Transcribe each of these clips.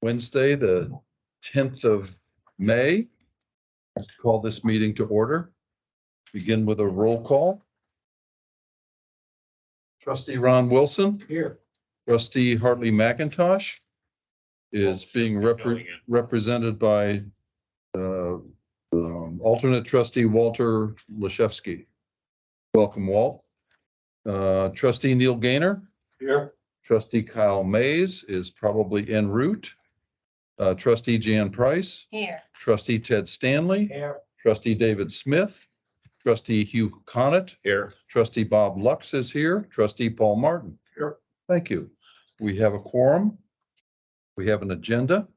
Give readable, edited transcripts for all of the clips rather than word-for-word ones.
Wednesday, the 10th of May. Let's call this meeting to order. Begin with a roll call. Trustee Ron Wilson. Here. Trustee Hartley McIntosh is being represented by alternate trustee Walter Lashevsky. Welcome, Walt. Trustee Neil Gaynor. Here. Trustee Kyle Mays is probably en route. Trustee Jan Price. Here. Trustee Ted Stanley. Here. Trustee David Smith. Trustee Hugh Connett. Here. Trustee Bob Lux is here. Trustee Paul Martin. Here. Thank you. We have a quorum. We have an agenda.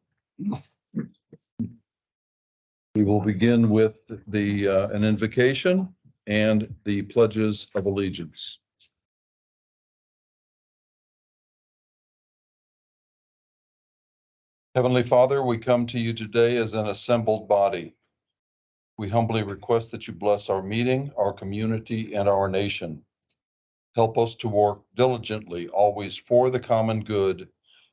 We will begin with an invocation and the pledges of allegiance. Heavenly Father, we come to you today as an assembled body. We humbly request that you bless our meeting, our community, and our nation. Help us to work diligently, always for the common good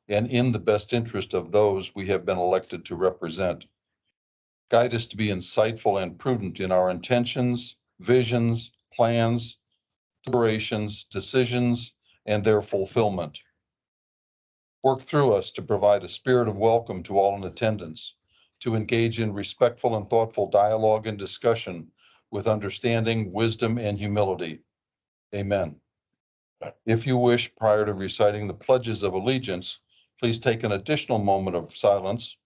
and in the best interest of those we have been elected to represent. Guide us to be insightful and prudent in our intentions, visions, plans, deliberations, decisions, and their fulfillment. Work through us to provide a spirit of welcome to all in attendance, to engage in respectful and thoughtful dialogue and discussion with understanding, wisdom, and humility. Amen. If you wish, prior to reciting the pledges of allegiance, please take an additional moment of silence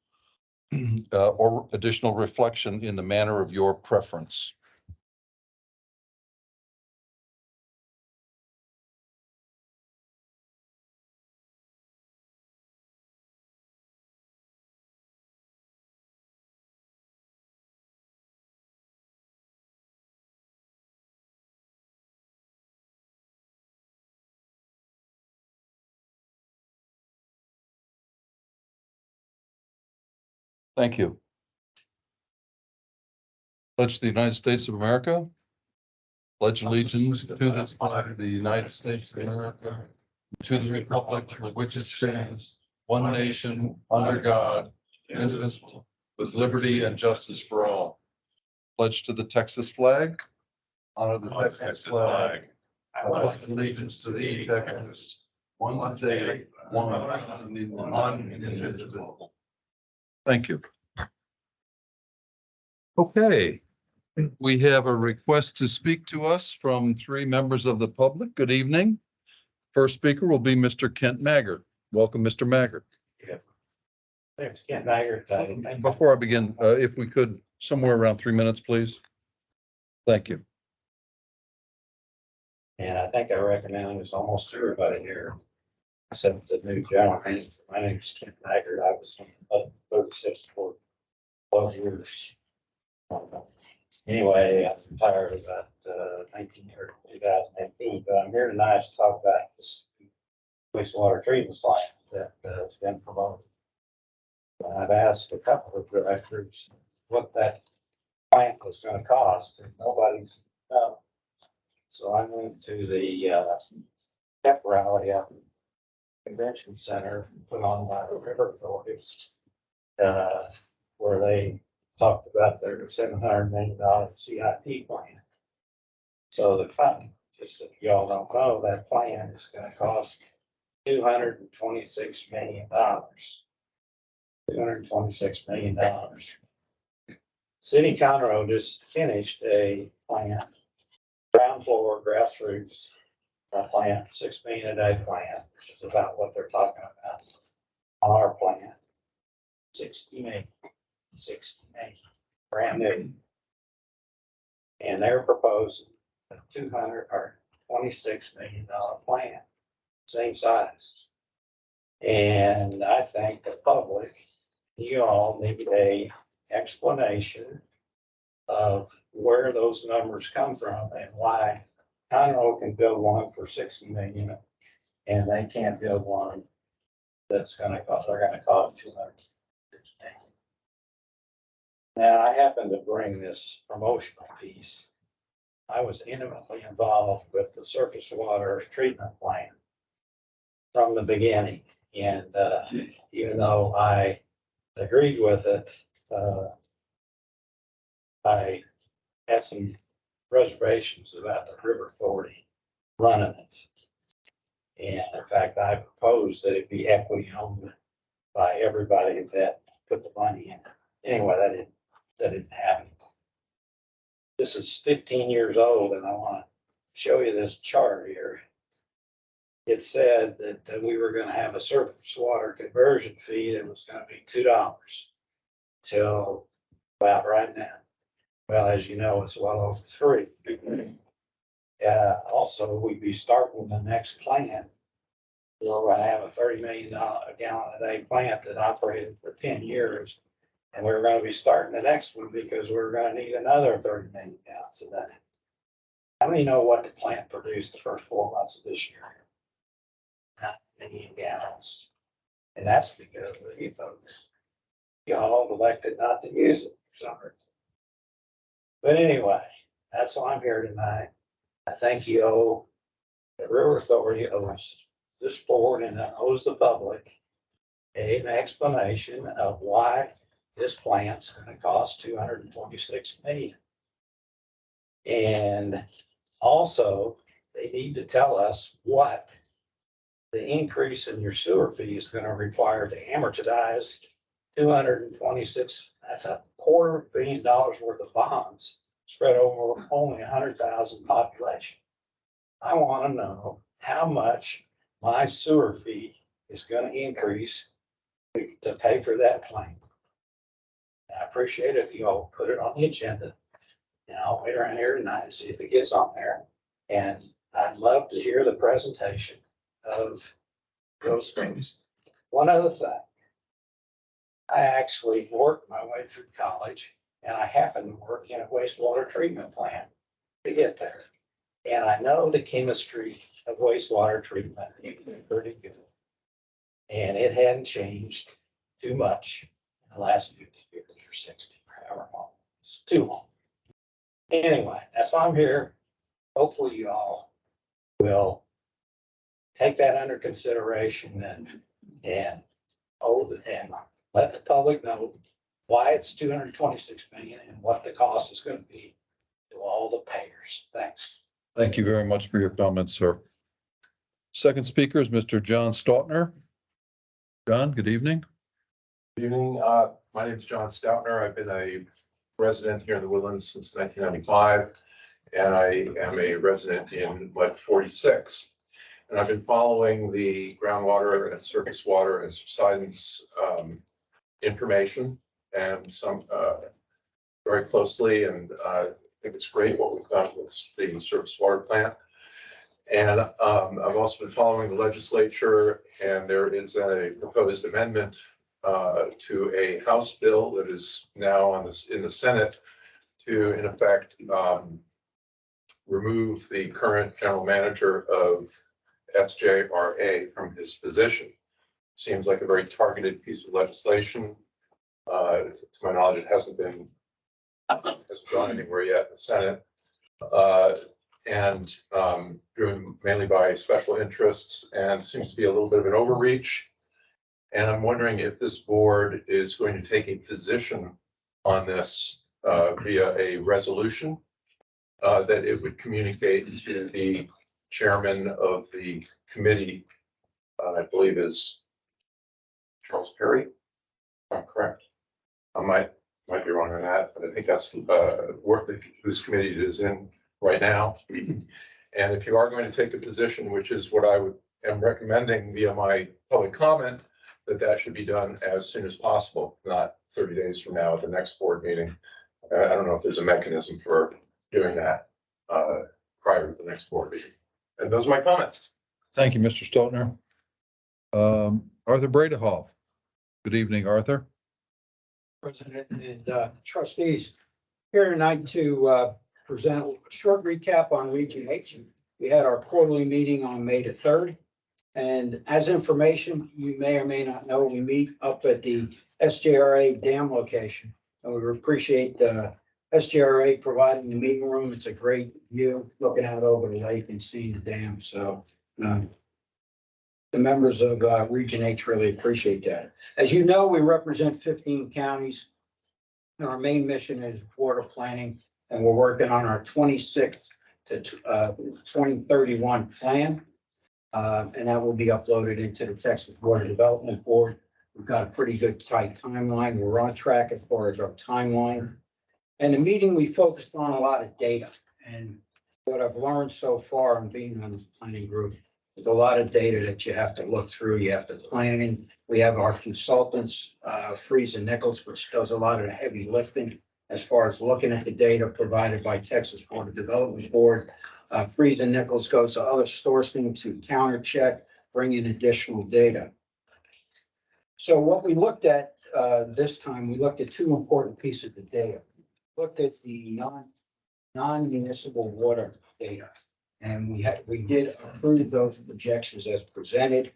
or additional reflection in the manner of your preference. Thank you. Pledge to the United States of America. Pledge allegiance to the flag of the United States of America, to the republic for which it stands, one nation, under God, indivisible, with liberty and justice for all. Pledge to the Texas flag. Honor the Texas flag. I pledge allegiance to thee, Texas, one state, one indivisible. Thank you. Okay. We have a request to speak to us from three members of the public. Good evening. First speaker will be Mr. Kent Maggart. Welcome, Mr. Maggart. Yeah. Thanks, Kent Maggart. Before I begin, if we could, somewhere around 3 minutes, please. Thank you. And I think I recognize almost everybody here, except the new general manager. My name is Kent Maggart. I was on 36 for 12 years. Anyway, I retired about 2018, but I'm here tonight to talk about this wastewater treatment plant that has been promoted. And I've asked a couple of directors what that plant was going to cost, and nobody's known. So I went to the pep rally up in the convention center, put on my river authority, where they talked about their $700 million CIP plan. So the plan, just if y'all don't know, that plan is going to cost $226 million. $226 million. City Conroe just finished a plan, ground floor, grassroots plan, 6 million a day plan, which is about what they're talking about on our plan. 60 million. Brand new. And they're proposing a $226 million plan, same size. And I think the public, you all need a explanation of where those numbers come from and why Conroe can build one for 60 million and they can't build one that's going to cost, they're going to cost 200. Now, I happen to bring this promotional piece. I was intimately involved with the surface water treatment plant from the beginning. And even though I agreed with it, I had some reservations about the river authority running it. And in fact, I proposed that it be equity owned by everybody that put the money in. Anyway, that didn't happen. This is 15 years old, and I want to show you this chart here. It said that we were going to have a surface water conversion fee that was going to be $2 till about right now. Well, as you know, it's well over $3. Also, we'd be starting the next plant. We're going to have a $30 million gallon a day plant that operated for 10 years. And we're going to be starting the next one because we're going to need another 30 million gallons a day. How many know what the plant produced the first 4 months of this year? 9 million gallons. And that's because of you folks. Y'all elected not to use it for some reason. But anyway, that's why I'm here tonight. I think you owe the River Authority owes this board and it owes the public an explanation of why this plant's going to cost $226 million. And also, they need to tell us what the increase in your sewer fee is going to require to amortize 226. That's $250 million worth of bonds spread over only 100,000 population. I want to know how much my sewer fee is going to increase to pay for that plant. I appreciate it if you all put it on the agenda. And I'll wait around here tonight and see if it gets on there. And I'd love to hear the presentation of those things. One other thing. I actually worked my way through college and I happened to work in a wastewater treatment plant to get there. And I know the chemistry of wastewater treatment is pretty good. And it hadn't changed too much in the last 50 years or 60, however long. It's too long. Anyway, that's why I'm here. Hopefully you all will take that under consideration and let the public know why it's 226 million and what the cost is going to be to all the payers. Thanks. Thank you very much for your comments, sir. Second speaker is Mr. John Stautner. John, good evening. Good evening. My name is John Stoutner. I've been a resident here in the Woodlands since 1995, and I am a resident in Mud 46. And I've been following the groundwater and surface water and subsidence information and some very closely. And I think it's great what we've done with the surface water plant. And I've also been following the legislature, and there is a proposed amendment to a House bill that is now in the Senate to, in effect, remove the current general manager of SJRA from his position. Seems like a very targeted piece of legislation. To my knowledge, it hasn't gone anywhere yet in the Senate. And driven mainly by special interests, and seems to be a little bit of an overreach. And I'm wondering if this board is going to take a position on this via a resolution that it would communicate to the chairman of the committee, I believe is Charles Perry. I'm correct. I might be wrong on that, but I think that's work whose committee it is in right now. And if you are going to take a position, which is what I am recommending via my public comment, that should be done as soon as possible, not 30 days from now at the next board meeting. I don't know if there's a mechanism for doing that prior to the next board meeting. And those are my comments. Thank you, Mr. Stautner. Arthur Bradehoff. Good evening, Arthur. President and trustees, here tonight to present a short recap on Region H. We had our quarterly meeting on May the 3rd. And as information, you may or may not know, we meet up at the SJRA dam location. And we appreciate SJRA providing the meeting room. It's a great view looking out over the lake and seeing the dam. So to the members of Region H really appreciate that. As you know, we represent 15 counties. And our main mission is water planning, and we're working on our 26 to 2031 plan. And that will be uploaded into the Texas Water Development Board. We've got a pretty good tight timeline. We're on track as far as our timeline. And the meeting, we focused on a lot of data. And what I've learned so far in being on this planning group, there's a lot of data that you have to look through. You have to plan in. We have our consultants, Freeze and Nichols, which does a lot of the heavy lifting as far as looking at the data provided by Texas Water Development Board. Freeze and Nichols goes to other sourcing to counter check, bring in additional data. So what we looked at this time, we looked at two important pieces of data. Looked at the non-municipal water data. And we did approve those projections as presented.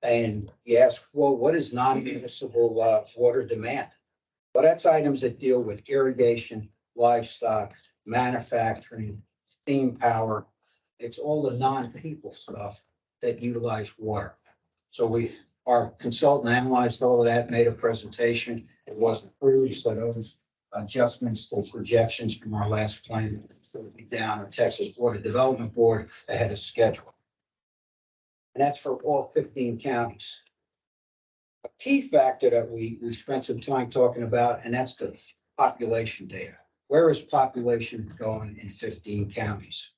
And you ask, well, what is non-municipal water demand? Well, that's items that deal with irrigation, livestock, manufacturing, steam power. It's all the non-people stuff that utilize water. So our consultant analyzed all of that, made a presentation. It was approved, so those adjustments to projections from our last plan will be down at Texas Water Development Board ahead of schedule. And that's for all 15 counties. A key factor that we spent some time talking about, and that's the population data. Where is population going in 15 counties?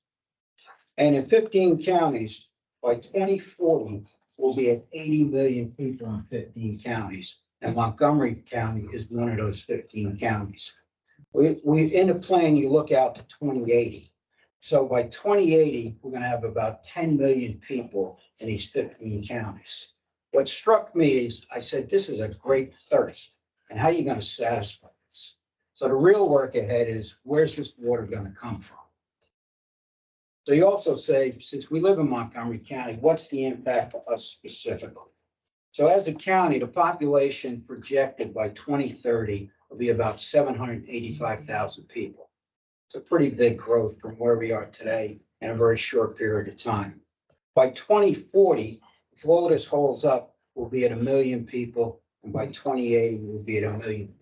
And in 15 counties, by 2040, we'll be at 80 million people in 15 counties. And Montgomery County is one of those 15 counties. We in the plan, you look out to 2080. So by 2080, we're going to have about 10 million people in these 15 counties. What struck me is I said, this is a great thirst. And how are you going to satisfy this? So the real work ahead is, where's this water going to come from? So you also say, since we live in Montgomery County, what's the impact of us specifically? So as a county, the population projected by 2030 will be about 785,000 people. It's a pretty big growth from where we are today in a very short period of time. By 2040, if all of this holds up, we'll be at 1 million people, and by 2080, we'll be at 1.4 million.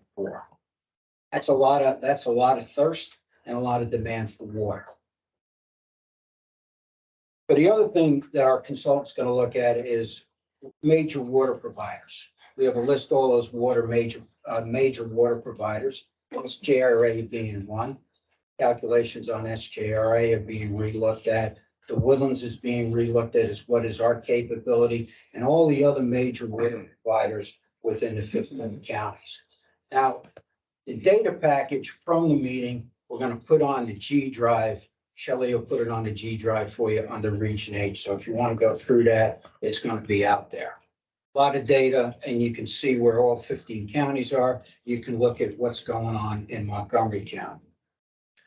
That's a lot of thirst and a lot of demand for water. But the other thing that our consultant's going to look at is major water providers. We have a list of all those major water providers, SJRA being one. Calculations on SJRA are being relooked at. The Woodlands is being relooked at as what is our capability, and all the other major water providers within the 15 counties. Now, the data package from the meeting, we're going to put on the G drive. Shelley will put it on the G drive for you under Region H. So if you want to go through that, it's going to be out there. A lot of data, and you can see where all 15 counties are. You can look at what's going on in Montgomery County.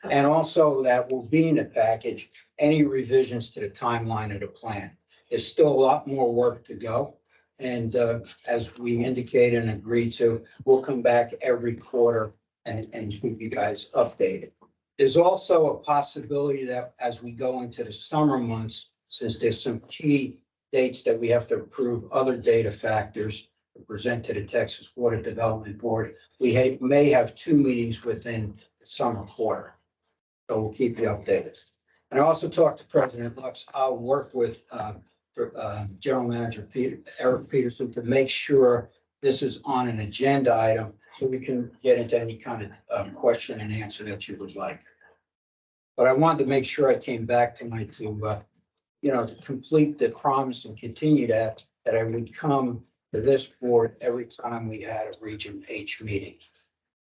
And also that will be in the package, any revisions to the timeline of the plan. There's still a lot more work to go. And as we indicated and agreed to, we'll come back every quarter and keep you guys updated. There's also a possibility that as we go into the summer months, since there's some key dates that we have to approve other data factors to present to the Texas Water Development Board, we may have 2 meetings within the summer quarter. So we'll keep you updated. And I also talked to President Lux. I'll work with General Manager Eric Peterson to make sure this is on an agenda item so we can get into any kind of question and answer that you would like. But I wanted to make sure I came back tonight to complete the promise and continue that I would come to this board every time we had a Region H meeting.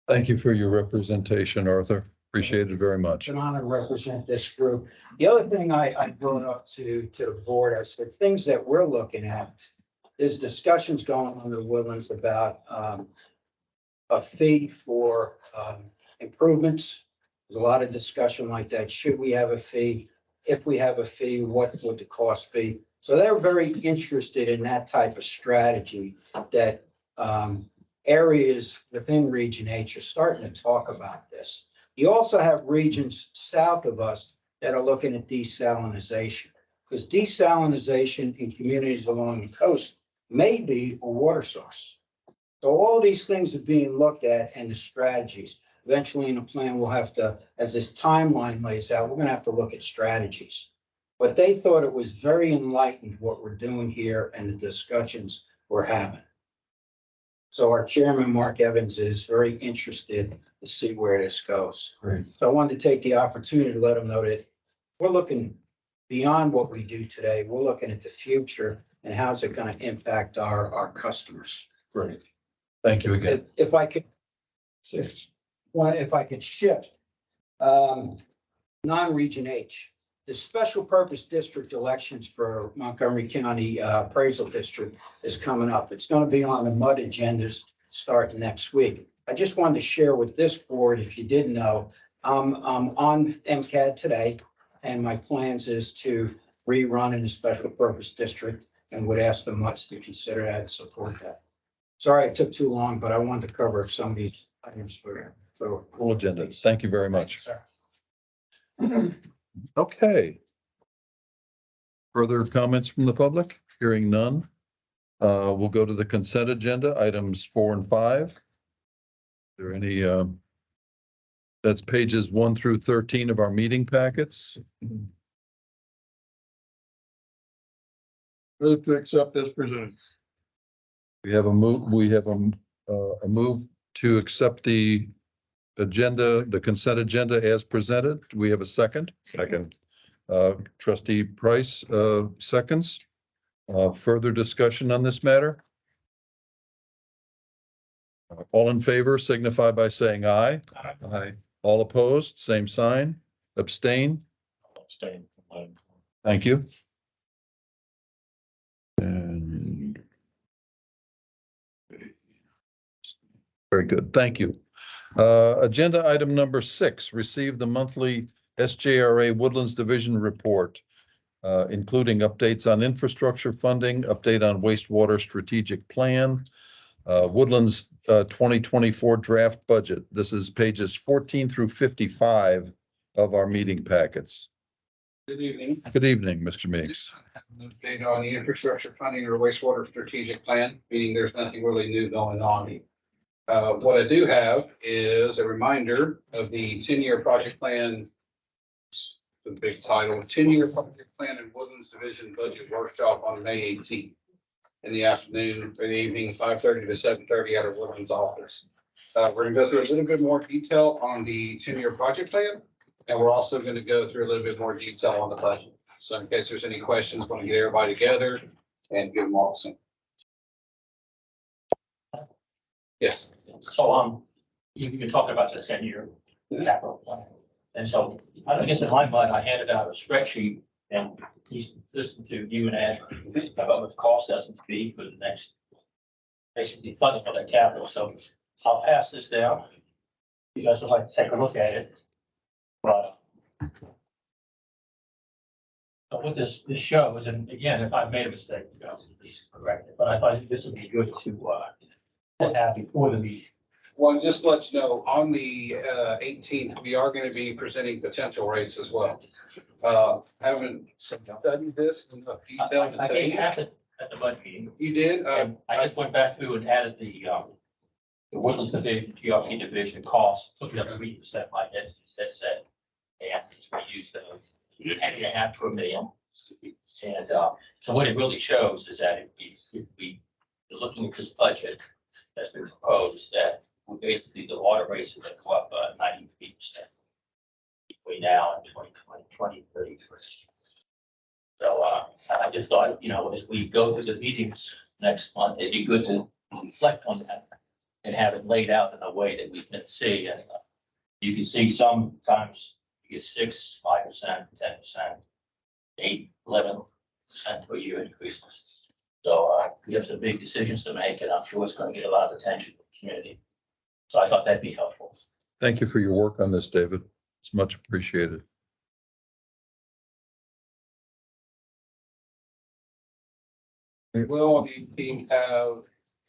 Thank you for your representation, Arthur. Appreciate it very much. It's an honor to represent this group. The other thing I brought up to the board, I said, things that we're looking at, there's discussions going on in the Woodlands about a fee for improvements. There's a lot of discussion like that. Should we have a fee? If we have a fee, what would the cost be? So they're very interested in that type of strategy that areas within Region H are starting to talk about this. You also have regions south of us that are looking at desalinization, because desalinization in communities along the coast may be a water source. So all these things are being looked at and the strategies. Eventually in the plan, we'll have to, as this timeline lays out, we're gonna have to look at strategies. But they thought it was very enlightened what we're doing here and the discussions we're having. So our chairman, Mark Evans, is very interested to see where this goes. Great. So I wanted to take the opportunity to let them know that we're looking beyond what we do today. We're looking at the future and how's it going to impact our customers. Great. Thank you again. If I could, if I could shift, non-region H, the special purpose district elections for Montgomery County appraisal district is coming up. It's going to be on the MUD agendas starting next week. I just wanted to share with this board, if you didn't know, I'm on MCAD today, and my plans is to rerun in the special purpose district and would ask them much to consider that and support that. Sorry it took too long, but I wanted to cover some of these items for you. So Full agenda. Thank you very much. sir. Okay. Further comments from the public? Hearing none. We'll go to the consent agenda, items 4 and 5. Is there any, that's pages 1 through 13 of our meeting packets. Move to accept as presented. We have a move to accept the agenda, the consent agenda as presented. Do we have a second? Second. Trustee Price, seconds. Further discussion on this matter? All in favor signify by saying aye. Aye. All opposed, same sign. Abstain? Abstain. Thank you. And very good, thank you. Agenda item number 6, receive the monthly SJRA Woodlands Division report, including updates on infrastructure funding, update on wastewater strategic plan, Woodlands 2024 draft budget. This is pages 14 through 55 of our meeting packets. Good evening. Good evening, Mr. Meeks. An update on the infrastructure funding or wastewater strategic plan, meaning there's nothing really new going on. What I do have is a reminder of the 10-year project plan. The big title, 10-year project plan and Woodlands Division budget workshop on May 18th in the afternoon or the evening, 5:30 to 7:30 at our Woodlands office. We're gonna go through a little bit more detail on the 10-year project plan. And we're also going to go through a little bit more detail on the budget. So in case there's any questions, want to get everybody together and give them all some. Yes. So, you've been talking about the 10-year capital plan. And so I guess in my mind, I handed out a spreadsheet and he's listened to you and Ed about what the cost estimate to be for the next, basically funding of that capital. So I'll pass this down. You guys would like to take a look at it. But so what this shows, and again, if I've made a mistake, you guys please correct it, but I thought this would be good to have before the meeting. Well, just to let you know, on the 18th, we are going to be presenting potential rates as well. Haven't studied this in enough detail. I gave half it at the budget meeting. You did? And I just went back through and added the Woodlands Division, GRP division costs, took it up 3% like that said. And we use those, and you have to $1 million. And so what it really shows is that if we are looking at this budget that's been proposed, that basically the water rates are going to go up 93% between now and 2033. So I just thought, you know, as we go through the meetings next month, it'd be good to reflect on that and have it laid out in a way that we can see. And you can see sometimes you get 6, 5%, 10%, 8, 11% per year increases. So we have some big decisions to make, and I'm sure it's going to get a lot of attention from the community. So I thought that'd be helpful. Thank you for your work on this, David. It's much appreciated. Will the team have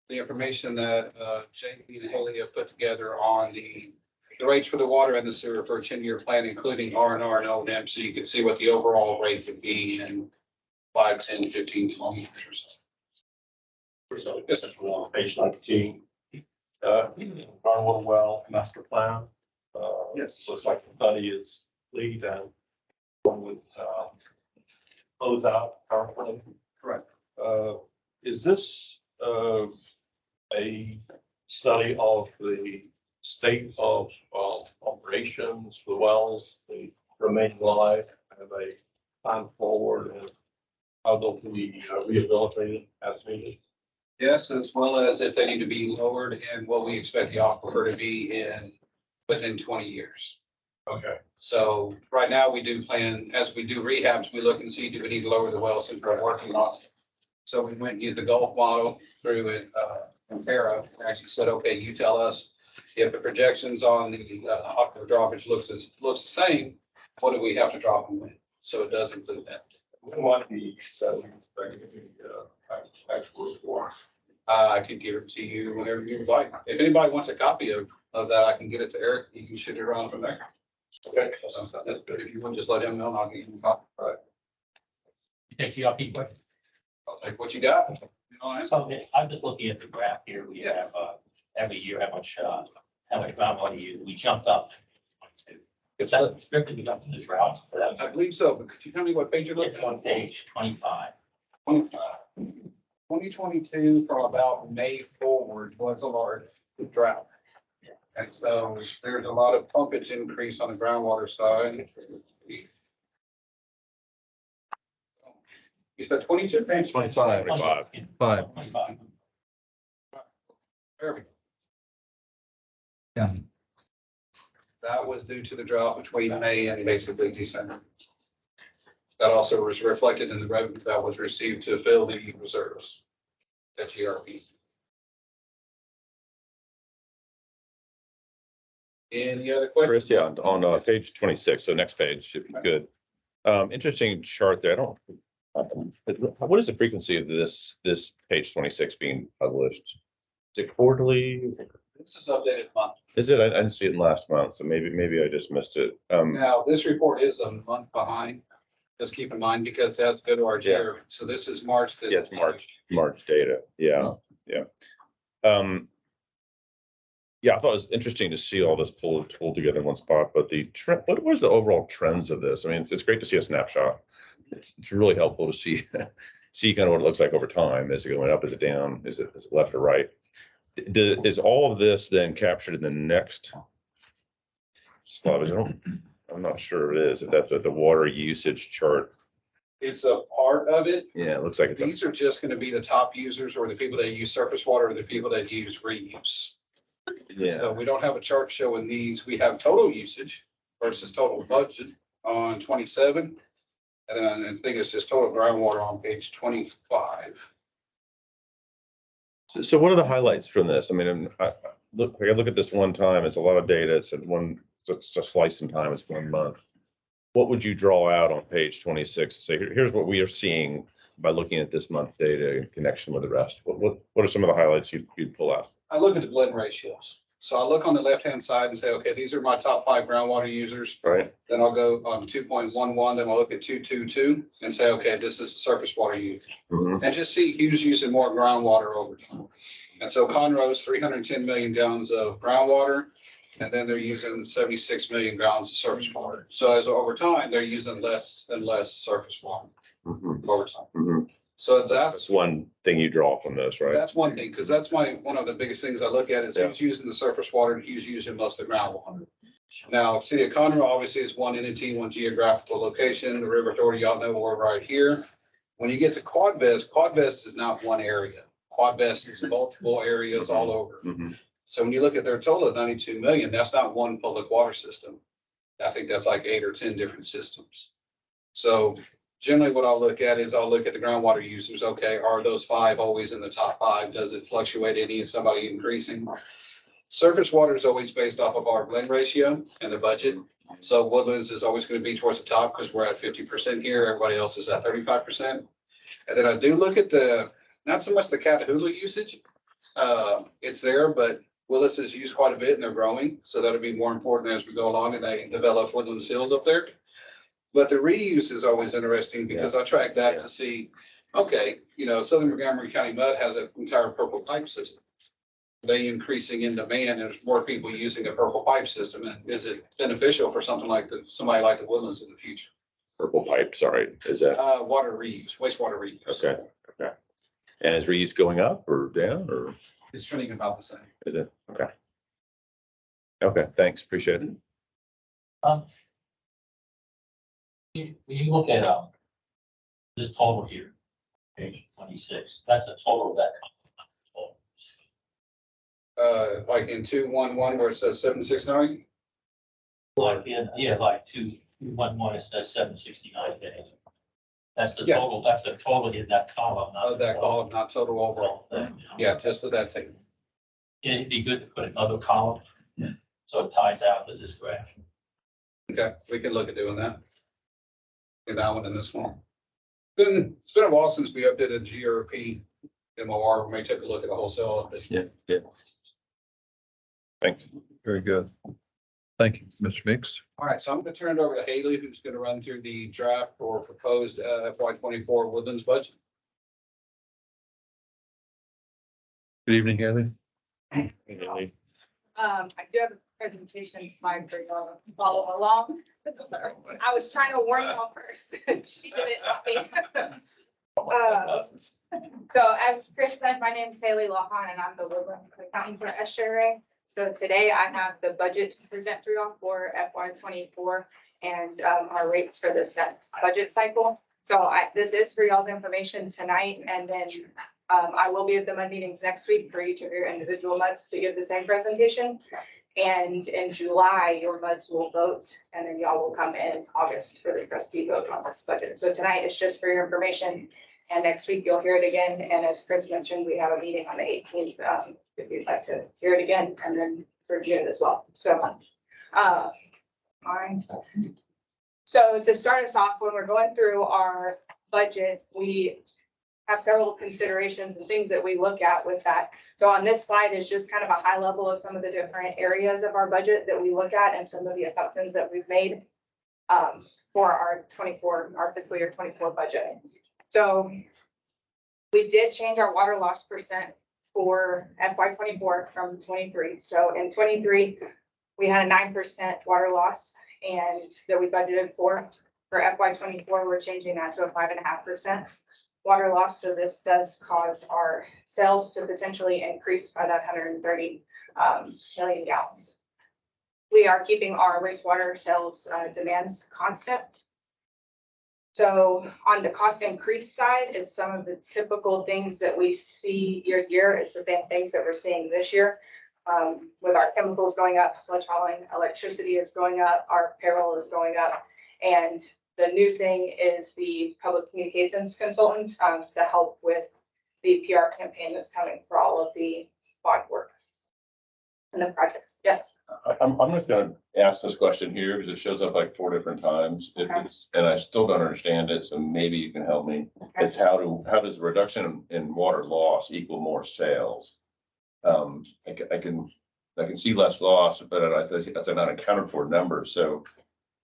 the information that Jamie and Haley have put together on the rates for the water and the sewer for a 10-year plan, including R&R and O&M, so you can see what the overall rate would be and 5, 10, 15, 20 years or so. So this is on page 19. Barnwell Well Master Plan. Yes. Looks like the study is complete and one with, close out currently. Correct. Is this, a study of the state of operations, the wells, the remaining life, have a plan forward and how they'll be rehabilitated as needed? Yes, as well as if they need to be lowered and what we expect the aquifer to be in within 20 years. Okay. So right now we do plan, as we do rehabs, we look and see, do we need to lower the well since we're working on it? So we went and used the Gulf model through it, Compara, and actually said, okay, you tell us if the projections on the aquifer droppage looks the same, what do we have to drop them with? So it does include that. We want to be, so actual report. I could give it to you whenever you would like. If anybody wants a copy of that, I can get it to Eric. You can shoot it around from there. Okay. If you want, just let him know and I'll get you a copy. All right. Thanks, CRP question. I'll take what you got. You know, I- So I'm just looking at the graph here. We have, every year, how much groundwater we jumped up. Is that strictly enough to this route? I believe so, but could you tell me what page you're It's looking on page 25. at? 2022 from about May forward was a large drought. And so there's a lot of pumpage increase on the groundwater side. You said 22? 25. 5. 25. There we go. Yeah. That was due to the drought between May and basically December. That also was reflected in the revenue that was received to fill the reserves at GRP. Any other Chris, questions? yeah, on page 26, so next page, if you could. Interesting chart there. I don't, what is the frequency of this page 26 being published? Is it quarterly? This is updated month. Is it? I didn't see it last month, so maybe I just missed it. Now, this report is a month behind. Just keep in mind because it has to go to our chair. So this is March. Yeah, it's March data. Yeah, yeah. Yeah, I thought it was interesting to see all this pulled together in one spot, but the trend, what was the overall trends of this? I mean, it's great to see a snapshot. It's really helpful to see kind of what it looks like over time. Is it going up? Is it down? Is it left or right? Is all of this then captured in the next slide? I'm not sure it is. If that's the water usage chart. It's a part of it. Yeah, it looks like it's. These are just going to be the top users or the people that use surface water or the people that use reuse. Yeah. So we don't have a chart showing these. We have total usage versus total budget on 27. And then I think it's just total groundwater on page 25. So what are the highlights from this? I mean, I look at this one time, it's a lot of data. It's a slice in time. It's 1 month. What would you draw out on page 26 and say, here's what we are seeing by looking at this month data in connection with the rest? What are some of the highlights you'd pull out? I look at the blend ratios. So I look on the left-hand side and say, okay, these are my top 5 groundwater users. Right. Then I'll go on 2.11, then I'll look at 2.22 and say, okay, this is the surface water use. Mhm. And just see who's using more groundwater over time. And so Conroe's 310 million gallons of groundwater, and then they're using 76 million gallons of surface water. So as over time, they're using less and less surface water Mhm. over time. Mhm. So That's that's one thing you draw from this, right? that's one thing, because that's one of the biggest things I look at is who's using the surface water and who's using most of the groundwater. Now, City of Conroe obviously is one entity, one geographical location. The River Authority, y'all know we're right here. When you get to Quadvest is not one area. Quadvest is multiple areas all over. Mhm. So when you look at their total of 92 million, that's not one public water system. I think that's like 8 or 10 different systems. So generally what I'll look at is I'll look at the groundwater users. Okay, are those 5 always in the top 5? Does it fluctuate any? Is somebody increasing? Surface water is always based off of our blend ratio and the budget. So Woodlands is always going to be towards the top because we're at 50% here. Everybody else is at 35%. And then I do look at not so much the Catahoula usage. It's there, but Willis is used quite a bit and they're growing. So that'll be more important as we go along and they develop Woodlands Hills up there. But the reuse is always interesting because I track that to see, okay, Southern Montgomery County Mud has an entire purple pipe system. They increasing in demand and there's more people using a purple pipe system. And is it beneficial for something like somebody like the Woodlands in the future? Purple pipe, sorry, is that, Water reuse, wastewater reuse. okay, okay. And is reuse going up or down or It's trending about the same. is it? Okay. Okay, thanks, appreciate it. When you look at, this total here, page 26, that's the total of that. Like in 211 where it says 769. Like, like 211, it says 769 days. That's the Yeah. total, that's the total in that column. not Of that column, not total overall. thing. Yeah, just of that table. It'd be good to put another column. So it ties out to this graph. Okay, we can look at doing that. In that one and this one. It's been a while since we updated GRP MOR. We may take a look at a wholesale update. Yeah. Thanks. Very good. Thank you, Mr. Meeks. All right, so I'm gonna turn it over to Haley, who's gonna run through the draft or proposed FY 24 Woodlands budget. Good evening, Haley. I do have a presentation slide for y'all to follow along. I was trying to warn y'all first. She did it, not me. So as Chris said, my name is Haley Lawhon and I'm the Woodlands accountant for SHRA. So today I have the budget to present through y'all for FY 24 and our rates for this next budget cycle. So this is for y'all's information tonight, and then I will be at the MUD meetings next week for each of your individual MUDs to give the same presentation. And in July, your MUDs will vote, and then y'all will come in August for the trustee vote on this budget. So tonight is just for your information, and next week you'll hear it again. And as Chris mentioned, we have a meeting on the 18th, if you'd like to hear it again, and then for June as well. So, fine. So to start us off, when we're going through our budget, we have several considerations and things that we look at with that. So on this slide is just kind of a high level of some of the different areas of our budget that we look at and some of the assumptions that we've made for our fiscal year 24 budget. So we did change our water loss percent for FY 24 from 23. So in 23, we had a 9% water loss and that we budgeted for FY 24, we're changing that to a 5.5% water loss. So this does cause our sales to potentially increase by that 130 million gallons. We are keeping our wastewater sales demands constant. So on the cost increase side, it's some of the typical things that we see year to year. It's the same things that we're seeing this year. With our chemicals going up, sludge hauling, electricity is going up, our payroll is going up. And the new thing is the public communications consultant to help with the PR campaign that's coming for all of the bond work and the projects. Yes. I'm just gonna ask this question here because it shows up like 4 different times. And I still don't understand it, so maybe you can help me. Okay. It's how does reduction in water loss equal more sales? I can see less loss, but that's an unaccounted for number. So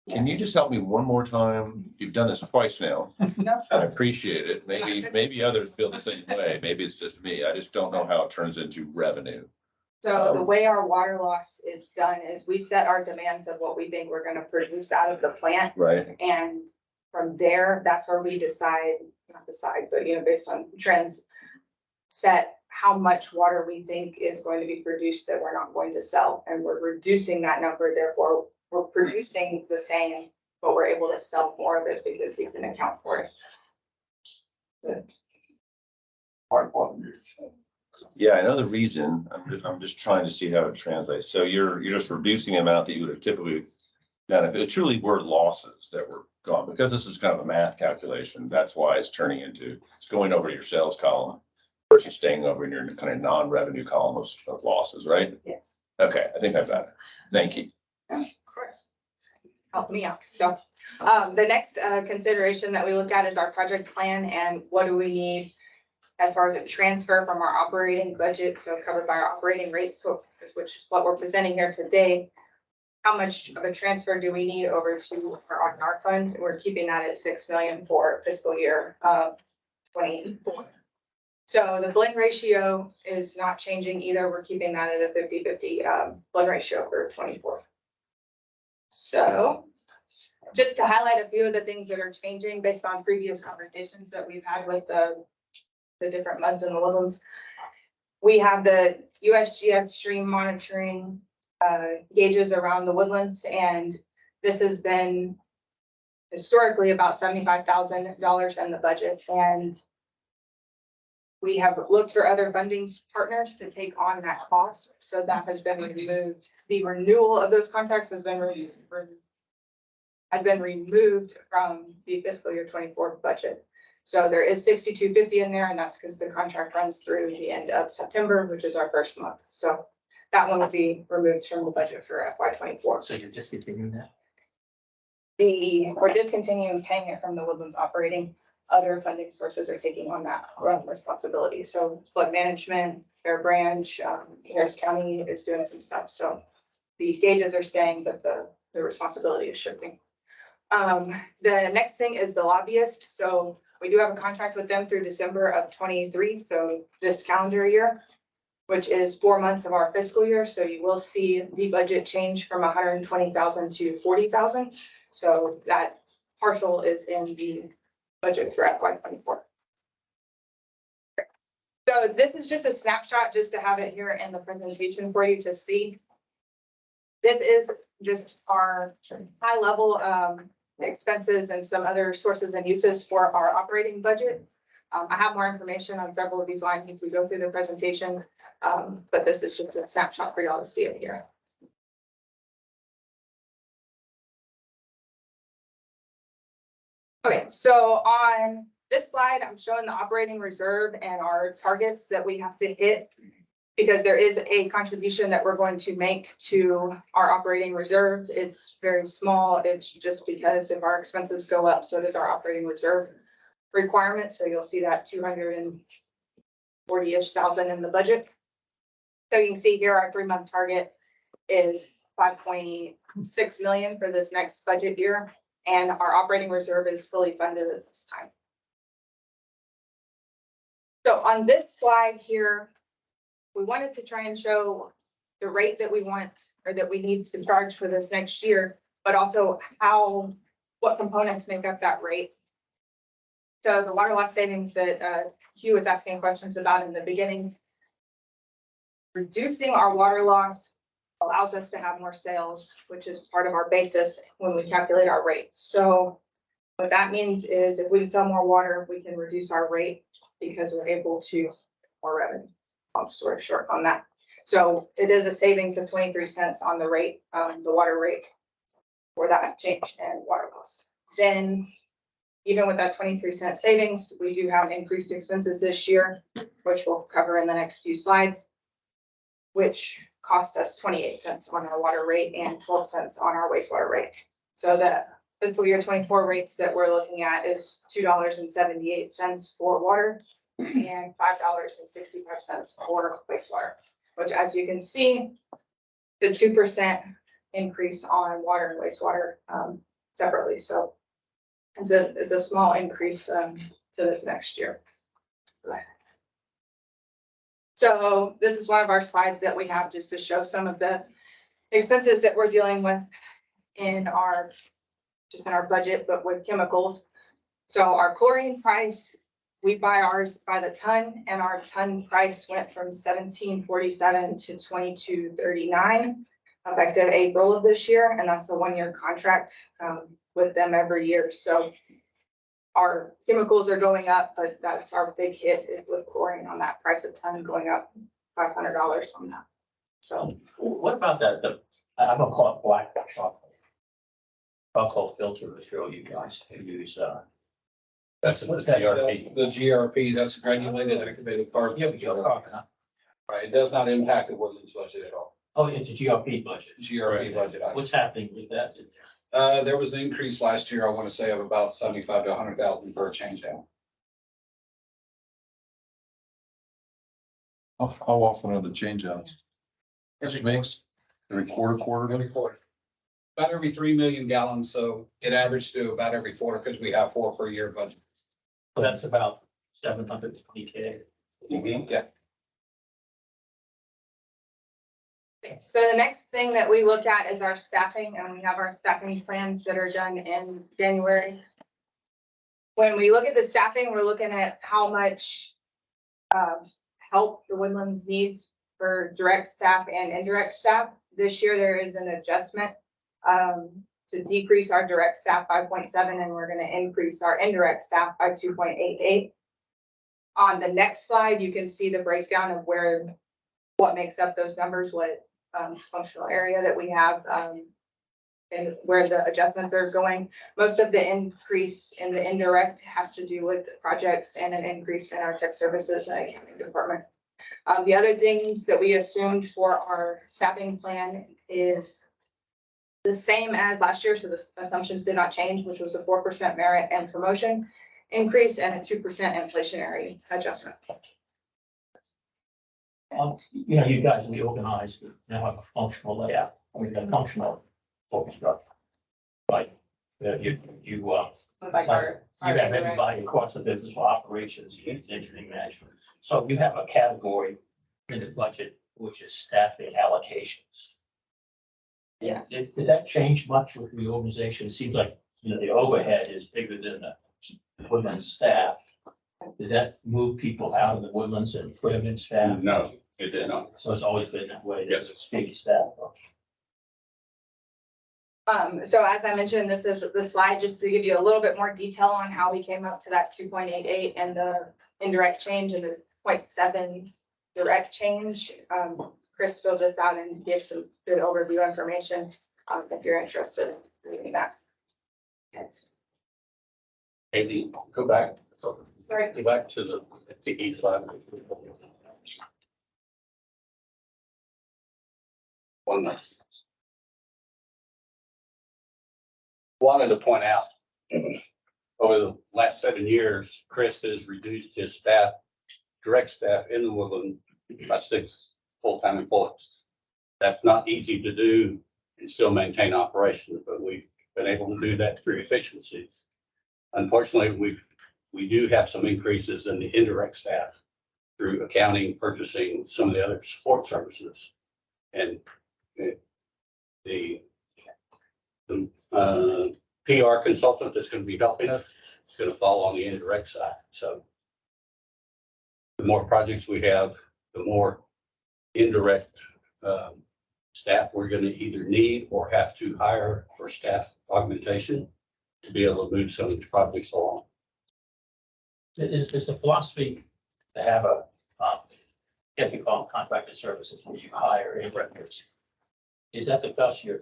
can you just help me one more time? You've done this twice now. No. I appreciate it. Maybe others feel the same way. Maybe it's just me. I just don't know how it turns into revenue. So the way our water loss is done is we set our demands of what we think we're gonna produce out of the plant. Right. And from there, that's where we not decide, but based on trends, set how much water we think is going to be produced that we're not going to sell. And we're reducing that number, therefore we're producing the same, but we're able to sell more of it because we can account for it. Yeah, I know the reason. I'm just trying to see how it translates. So you're just reducing the amount that you would have typically done if it truly were losses that were gone, because this is kind of a math calculation. That's why it's going over your sales column versus staying over in your kind of non-revenue column of losses, right? Yes. Okay, I think I've got it. Thank you. Of course. Help me out. So the next consideration that we look at is our project plan and what do we need as far as a transfer from our operating budget, so covered by our operating rates, which is what we're presenting here today. how much of a transfer do we need over to our fund? We're keeping that at 6 million for fiscal year of 24. So the blend ratio is not changing either. We're keeping that at a 50-50 blend ratio for 24. So just to highlight a few of the things that are changing based on previous conversations that we've had with the different muds in the woodlands. We have the USGS stream monitoring gauges around the woodlands, and this has been historically about $75,000 in the budget, and we have looked for other funding partners to take on that cost, so that has been removed. The renewal of those contracts has been removed from the fiscal year 24 budget. So there is 6250 in there, and that's because the contract runs through the end of September, which is our first month. So that one will be removed from the budget for FY 24. So you're just continuing that? We're discontinuing paying it from the woodlands operating. Other funding sources are taking on that responsibility. So flood management, Fair Branch, Harris County is doing some stuff. So the gauges are staying, but the responsibility is shifting. The next thing is the lobbyist. So we do have a contract with them through December of 23. So this calendar year, which is 4 months of our fiscal year. So you will see the budget change from 120,000 to 40,000. So that partial is in the budget for FY 24. So this is just a snapshot just to have it here in the presentation for you to see. This is just our high level expenses and some other sources and uses for our operating budget. I have more information on several of these lines if we go through the presentation, but this is just a snapshot for y'all to see it here. Okay, so on this slide, I'm showing the operating reserve and our targets that we have to hit, because there is a contribution that we're going to make to our operating reserve. It's very small. It's just because if our expenses go up, so does our operating reserve requirement. So you'll see that 240-ish thousand in the budget. So you can see here our 3-month target is 5.6 million for this next budget year. And our operating reserve is fully funded at this time. So on this slide here, we wanted to try and show the rate that we want or that we need to charge for this next year, but also what components make up that rate. So the water loss savings that Hugh was asking questions about in the beginning, reducing our water loss allows us to have more sales, which is part of our basis when we calculate our rate. So what that means is if we sell more water, we can reduce our rate because we're able to more revenue. Long story short on that. So it is a savings of 23 cents on the rate, the water rate for that change in water loss. Then even with that 23-cent savings, we do have increased expenses this year, which we'll cover in the next few slides, which cost us 28 cents on our water rate and 12 cents on our wastewater rate. So the fiscal year 24 rates that we're looking at is $2.78 for water and $5.65 for wastewater, which, as you can see, the 2% increase on water and wastewater separately. So it's a small increase to this next year. So this is one of our slides that we have just to show some of the expenses that we're dealing with in our budget, but with chemicals. So our chlorine price, we buy ours by the ton, and our ton price went from $17.47 to $22.39 effective April of this year, and that's a 1-year contract with them every year. So our chemicals are going up, but that's our big hit is with chlorine on that price of ton going up $500 on that. So What about that? I'm gonna call it black chocolate. Chocolate filter material you guys use. That's what's that? ERP. The GRP, that's granulated activated carbon. Yeah, but you're talking, huh? Right, it does not impact the woodlands budget at all. Oh, it's a GRP budget. GRP budget. What's happening with that? There was an increase last year, I want to say, of about 75 to 100,000 for a change down. How often are the change outs? Just makes every quarter? Every quarter. about every 3 million gallons, so it averaged to about every quarter because we have 4 per year budget. So that's about 720K. Yeah. So the next thing that we look at is our staffing, and we have our staffing plans that are done in January. When we look at the staffing, we're looking at how much help the Woodlands needs for direct staff and indirect staff. This year, there is an adjustment to decrease our direct staff by 0.7, and we're gonna increase our indirect staff by 2.88. On the next slide, you can see the breakdown of what makes up those numbers, what functional area that we have, and where the adjustments are going. Most of the increase in the indirect has to do with projects and an increase in our tech services and accounting department. The other things that we assumed for our staffing plan is the same as last year, so the assumptions did not change, which was a 4% merit and promotion increase and a 2% inflationary adjustment. You know, you guys reorganized, now have a functional layout, I mean, a functional focus structure. Right, you Like our have everybody across the business for operations, engineering management. So you have a category in the budget, which is staffing allocations. Yeah. Did that change much with the organization? It seems like, you know, the overhead is bigger than the Woodlands staff. Did that move people out of the Woodlands and put them in staff? No, it did not. So it's always been that way. Yes. It's big staff. So as I mentioned, this is the slide just to give you a little bit more detail on how we came up to that 2.88 and the indirect change and the 0.7 direct change. Chris filled this out and gave some good overview information, if you're interested in reading that. Maybe go back, Right. go back to the PE slide. One minute. Wanted to point out, over the last 7 years, Chris has reduced his staff, direct staff in the Woodland by 6 full-time employees. That's not easy to do and still maintain operations, but we've been able to do that through efficiencies. Unfortunately, we do have some increases in the indirect staff through accounting, purchasing, some of the other support services. And the PR consultant that's going to be helping us is going to fall on the indirect side. So the more projects we have, the more indirect staff we're going to either need or have to hire for staff augmentation to be able to move some of these projects along. Is the philosophy to have a, if you call them contracted services, where you hire in records? Is that the best your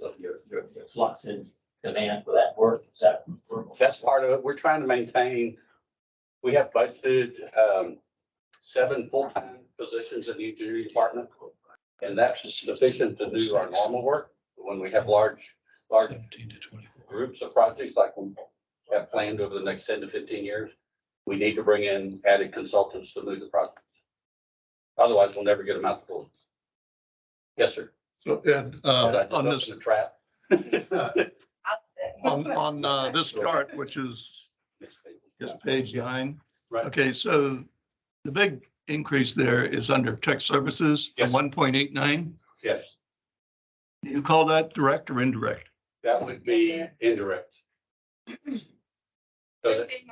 flux in demand for that work? Is that? That's part of it. We're trying to maintain, we have budgeted 7 full-time positions in the engineering department. And that's sufficient to do our normal work. When we have large groups of projects like we have planned over the next 10 to 15 years, we need to bring in added consultants to move the project. Otherwise, we'll never get them out the door. Yes, sir. So Ed, on this, The trap. on this chart, which is page 9. Right. Okay, so the big increase there is under tech services, Yes. 1.89. Yes, Do you call that direct or indirect? that would be indirect. So Everything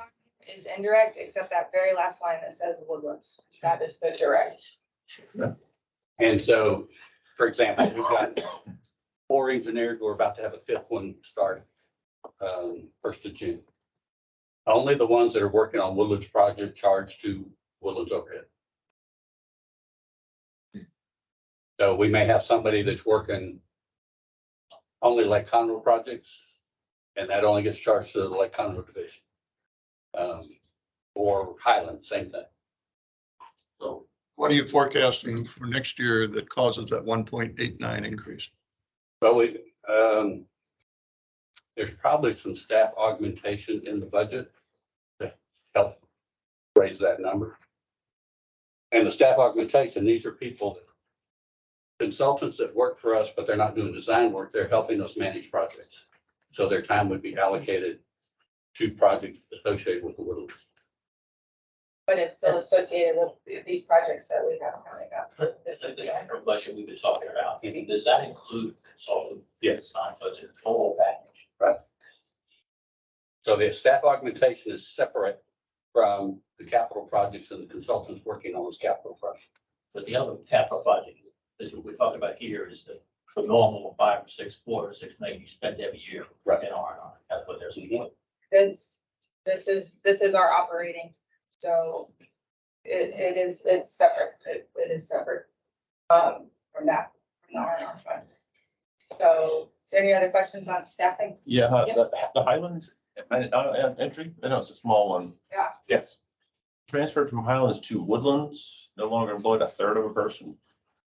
is indirect, except that very last line that says Woodlands. That is the direct. And so, for example, we've got 4 engineers. We're about to have a 5th one start 1st of June. Only the ones that are working on Woodlands project charge to Woodlands overhead. So we may have somebody that's working only Lake Conroe projects, and that only gets charged to the Lake Conroe division. Or Highland, same thing. So what are you forecasting for next year that causes that 1.89 increase? But there's probably some staff augmentation in the budget to help raise that number. And the staff augmentation, these are people that consultants that work for us, but they're not doing design work. They're helping us manage projects. So their time would be allocated to projects associated with the woodlands. But it's still associated with these projects that we have coming up. But this is the other budget we've been talking about. Does that include consultant? Yes. So it's a total package. So the staff augmentation is separate from the capital projects and the consultants working on those capital projects. But the other capital project, this is what we're talking about here, is the normal 5 or 6, 4 or 6 million you spend every year. Right. In R&R. That's what they're saying. This is our operating, so it's separate, it is separate, from that, from the R&R funds. So, is there any other questions on staffing? Yeah, the Highlands entry, I know it's a small one. Yeah. Yes. Transferred from Highlands to Woodlands, no longer employed a third of a person.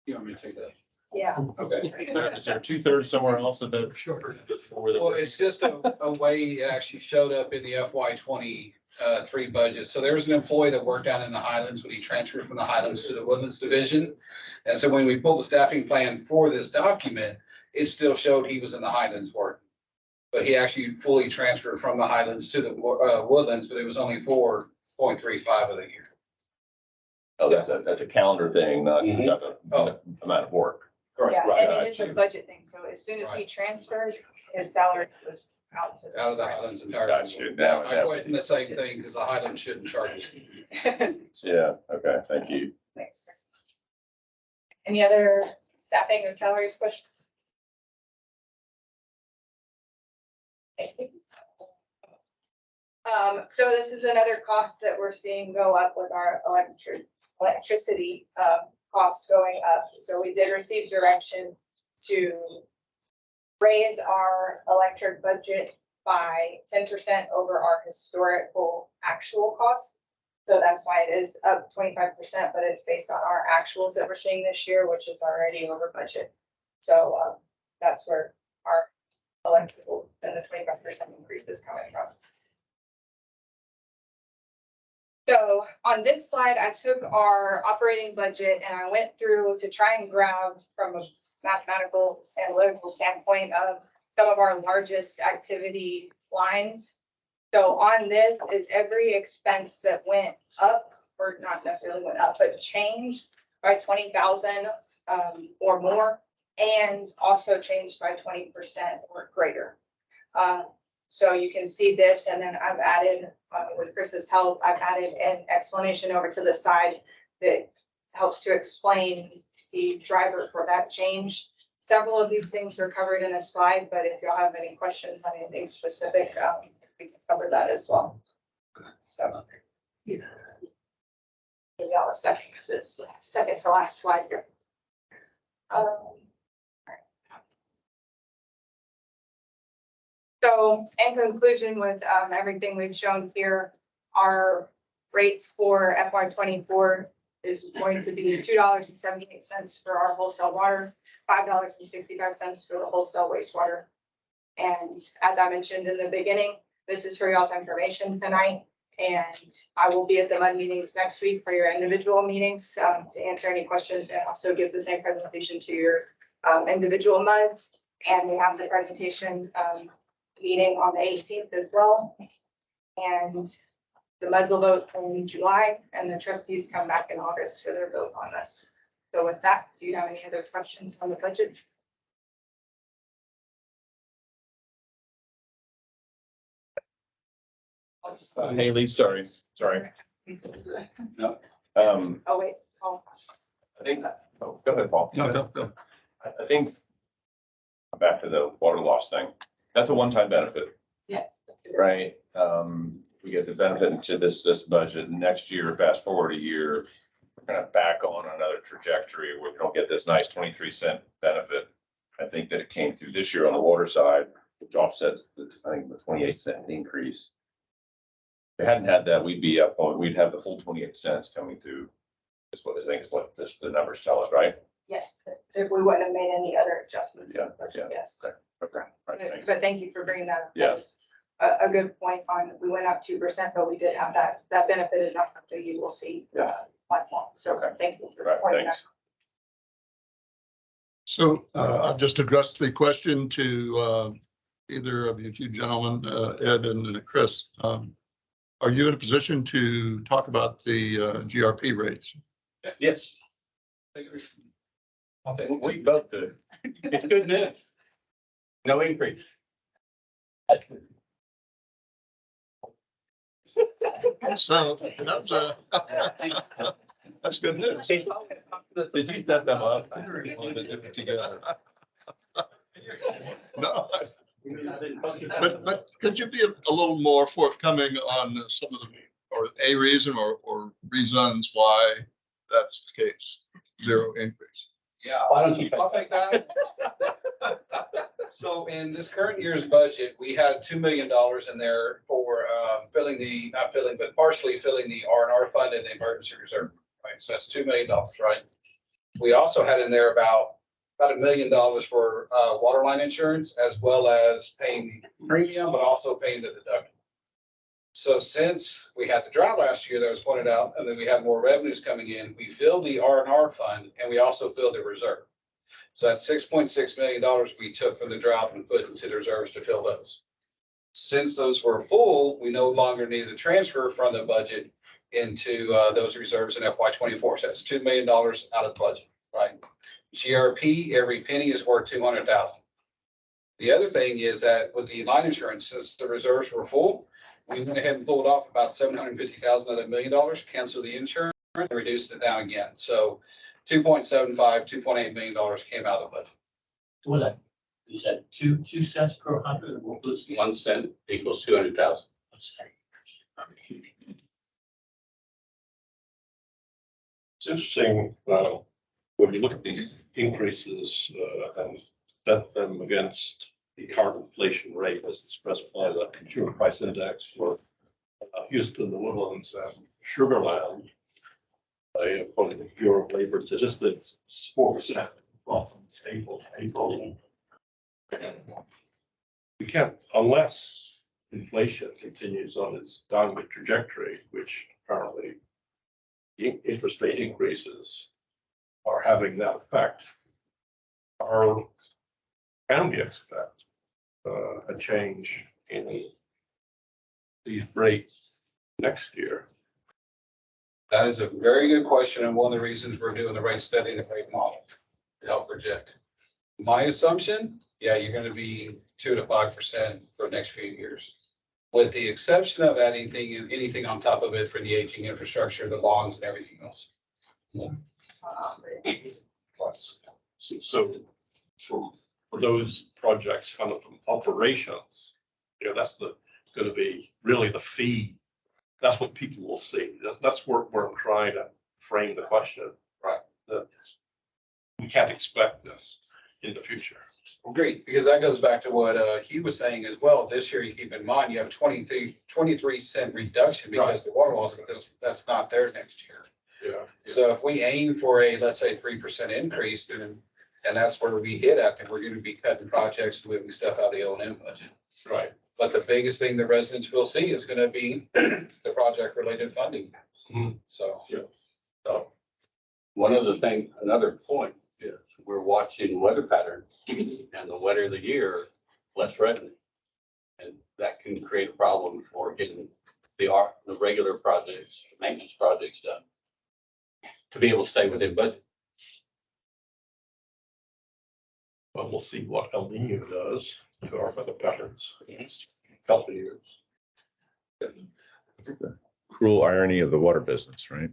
You want me to take that? Yeah. Okay. Is there 2/3 somewhere else of that? Sure. Well, it's just a way it actually showed up in the FY 23 budget. So there was an employee that worked down in the Highlands when he transferred from the Highlands to the Woodlands Division. And so when we pulled the staffing plan for this document, it still showed he was in the Highlands work. But he actually fully transferred from the Highlands to the Woodlands, but it was only 4.35 of the year. Oh, that's a calendar thing, not Mhm. the amount of work. Yeah, Right, and I it is a see. budget thing, so as soon as he transferred, his salary was out. Out of the Highlands entirely. Gotcha. Now- I question the same thing because the Highlands shouldn't charge us. Yeah, okay, thank you. Thanks. Any other staffing or salaries questions? Thank you. So this is another cost that we're seeing go up with our electricity, costs going up. So we did receive direction to raise our electric budget by 10% over our historical actual cost. So that's why it is up 25%, but it's based on our actuals that we're seeing this year, which is already over budget. So, that's where our electrical and the 25% increase is coming from. So on this slide, I took our operating budget and I went through to try and grab from a mathematical analytical standpoint of some of our largest activity lines. So on this is every expense that went up, or not necessarily went up, but changed by 20,000 or more, and also changed by 20% or greater. So you can see this, and then I've added, with Chris's help, I've added an explanation over to the side that helps to explain the driver for that change. Several of these things are covered in a slide, but if y'all have any questions on anything specific, we can cover that as well. So. Give y'all a second, because it's second to last slide here. So in conclusion with everything we've shown here, our rates for FY 24 is going to be $2.78 for our wholesale water, $5.65 for the wholesale wastewater. And as I mentioned in the beginning, this is for y'all's information tonight. And I will be at the MUD meetings next week for your individual meetings to answer any questions and also give the same presentation to your individual MUDs. And we have the presentation meeting on the 18th as well. And the MUD will vote in July and the trustees come back in August for their vote on this. So with that, do you have any other questions on the budget? Haley, sorry. No. Oh, wait. Oh, I think, oh, go ahead, Paul. No, go. I think, back to the water loss thing, that's a one-time benefit, yes. right? We get the benefit into this budget. Next year, fast forward a year, we're kind of back on another trajectory where we don't get this nice 23-cent benefit. I think that it came through this year on the water side, which offsets the, I think, the 28-cent increase. If we hadn't had that, we'd be up on, we'd have the full 28 cents coming through. Is what I think is what the numbers tell us, right? Yes, if we wouldn't have made any other adjustments. Yeah, Yes. Okay, all right, thanks. But thank you for bringing that up. Yeah. That was a good point on, we went up 2%, but we did have that benefit is not something you will see. Yeah. Platform. So Okay. thank you for Right, pointing that thanks. So I'll just address the question to either of you two gentlemen, Ed and Chris. Are you in a position to talk about the GRP rates? Yes. We both do. It's good news. No increase. That's good. So that's good news. Did you set them up? Together. No, but could you be a little more forthcoming on some of the, or a reason or reasons why that's the case? Zero increase. Yeah. Why don't you? I'll take that. So in this current year's budget, we had $2 million in there for partially filling the R&R fund and the emergency reserve, right? So that's $2 million, right? We also had in there about $1 million for water line insurance, as well as paying the premium, but also paying the deductible. So since we had the drought last year that was pointed out, and then we had more revenues coming in, we filled the R&R fund and we also filled the reserve. So that's $6.6 million we took from the drought and put into the reserves to fill those. Since those were full, we no longer need to transfer from the budget into those reserves in FY24. So that's $2 million out of the budget, right? GRP, every penny is worth $200,000. The other thing is that with the line insurance, since the reserves were full, we went ahead and pulled off about $750,000 of that $1 million, canceled the insurance, and reduced it down again. So $2.8 million came out of the budget. Was that, you said 2 cents per hundred? 1 cent equals 200,000. It's interesting, when you look at these increases, and set them against the current inflation rate as expressed by the consumer price index for Houston, the Woodlands, and Sugar Land. According to Bureau of Labor Statistics, 4% off stable April. We can't, unless inflation continues on its downward trajectory, which apparently interest rate increases are having that effect. Can we expect a change in these rates next year? That is a very good question, and one of the reasons we're doing the rate study, the rate model to help project. My assumption, yeah, you're going to be 2 to 5% for the next few years, with the exception of adding anything on top of it for the aging infrastructure, the bonds, and everything else. So for those projects coming from operations, that's going to be really the fee. That's what people will see. That's where I'm trying to frame the question. Right. That we can't expect this in the future. Agreed, because that goes back to what Hugh was saying as well. This year, you keep in mind, you have 23 cent reduction because the water loss, that's not there next year. Yeah. So if we aim for a, let's say, 3% increase, then, and that's where we hit at, then we're going to be cutting projects, moving stuff out of the O&M budget. Right. But the biggest thing the residents will see is going to be the project related funding. Mhm. So. Yeah. So one of the things, another point is we're watching weather patterns, and the wetter the year, less revenue. And that can create a problem for getting the regular projects, maintenance projects done to be able to stay within budget. But we'll see what El Nino does to our weather patterns in the next couple of years. It's the cruel irony of the water business, right?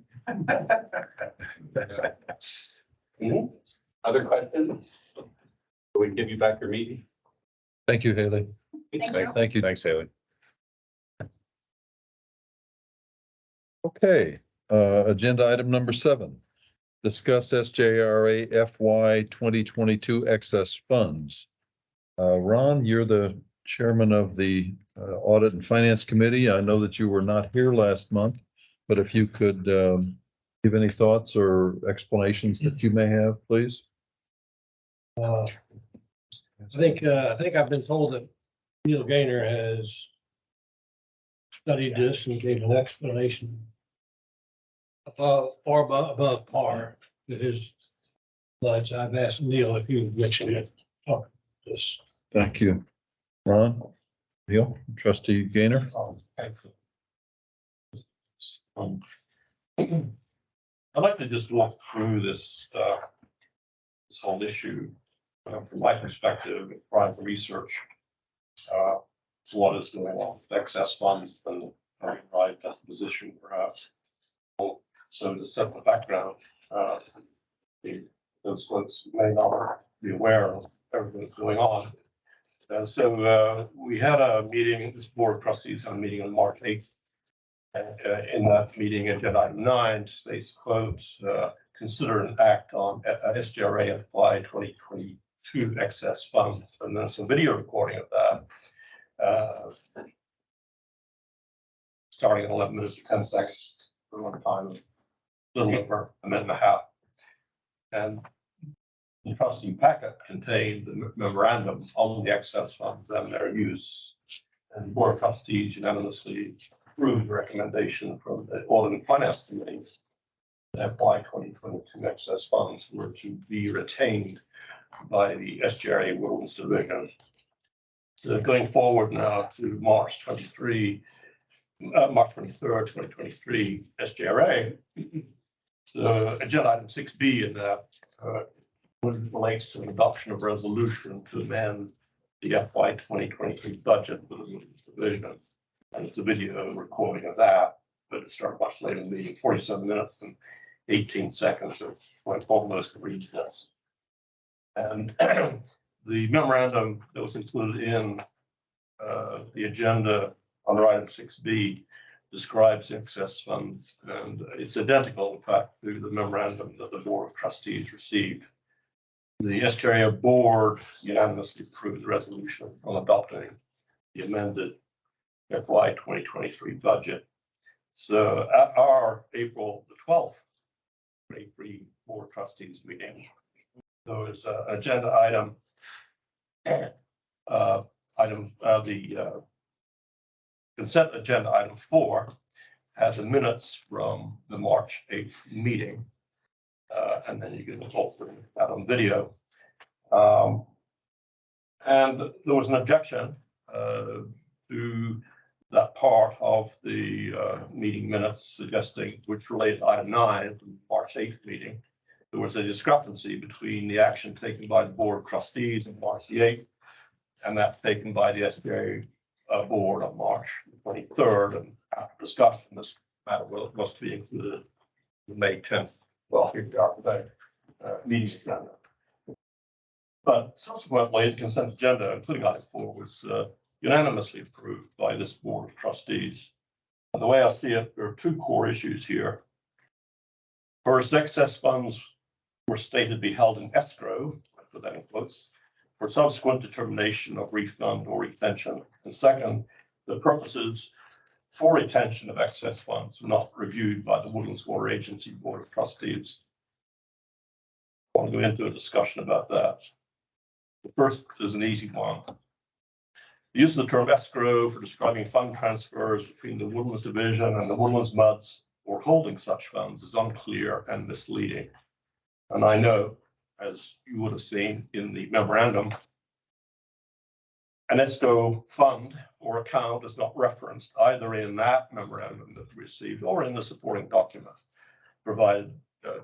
Other questions? We can give you back your meeting. Thank you, Haley. Thank you. Thanks, Haley. Okay, agenda item number 7. Discuss SJRA FY 2022 excess funds. Ron, you're the chairman of the Audit and Finance Committee. I know that you were not here last month, but if you could give any thoughts or explanations that you may have, please. I think I've been told that Neil Gaynor has studied this and gave an explanation above par to his But I've asked Neil if he would mention it. Oh, this. Thank you. Ron, Neil, Trustee Gainer. I'd like to just walk through this whole issue from my perspective, trying to research what is going on with excess funds and right position perhaps. So to set the background, those folks may not be aware of everything that's going on. And so we had a meeting, this board of trustees had a meeting on March 8th. In that meeting, agenda item 9 states, quote, consider an act on SGRA FY 2022 excess funds. And there's a video recording of that. Starting at 11 minutes and 10 seconds for one time, a little over a minute and a half. And the trustee packet contained the memorandum on the excess funds and their use. And the board of trustees unanimously approved the recommendation from the Audit and Finance Committee that FY 2022 excess funds were to be retained by the SGRA Woodlands Division. So going forward now to March 23rd, 2023, SGRA. So agenda item 6B in that relates to an adoption of resolution to amend the FY 2023 budget for the Woodlands Division. And it's a video recording of that, but it started much later in the meeting, 47 minutes and 18 seconds. So went almost read this. And the memorandum that was included in the agenda under item 6B describes excess funds, and it's identical, in fact, to the memorandum that the Board of Trustees received. The SGRA board unanimously approved the resolution on adopting the amended FY 2023 budget. So at our April the 12th, 2023 Board of Trustees meeting, there was an agenda item, the consent agenda item 4 has the minutes from the March 8th meeting. And then you can go through that on video. And there was an objection to that part of the meeting minutes suggesting, which related to item 9, the March 8th meeting. There was a discrepancy between the action taken by the Board of Trustees on March the 8th and that taken by the SBA board on March 23rd. And after discussion, this matter was to be included in the May 10th. Well, here we are today, meeting agenda. But subsequently, the consent agenda, including item 4, was unanimously approved by this Board of Trustees. And the way I see it, there are two core issues here. First, excess funds were stated to be held in escrow, I put that in quotes, for subsequent determination of refund or retention. And second, the purposes for retention of excess funds were not reviewed by the Woodlands Water Agency Board of Trustees. I want to go into a discussion about that. The first is an easy one. The use of the term escrow for describing fund transfers between the Woodlands Division and the Woodlands MUDs or holding such funds is unclear and misleading. And I know, as you would have seen in the memorandum, an escrow fund or account is not referenced either in that memorandum that we received or in the supporting document provided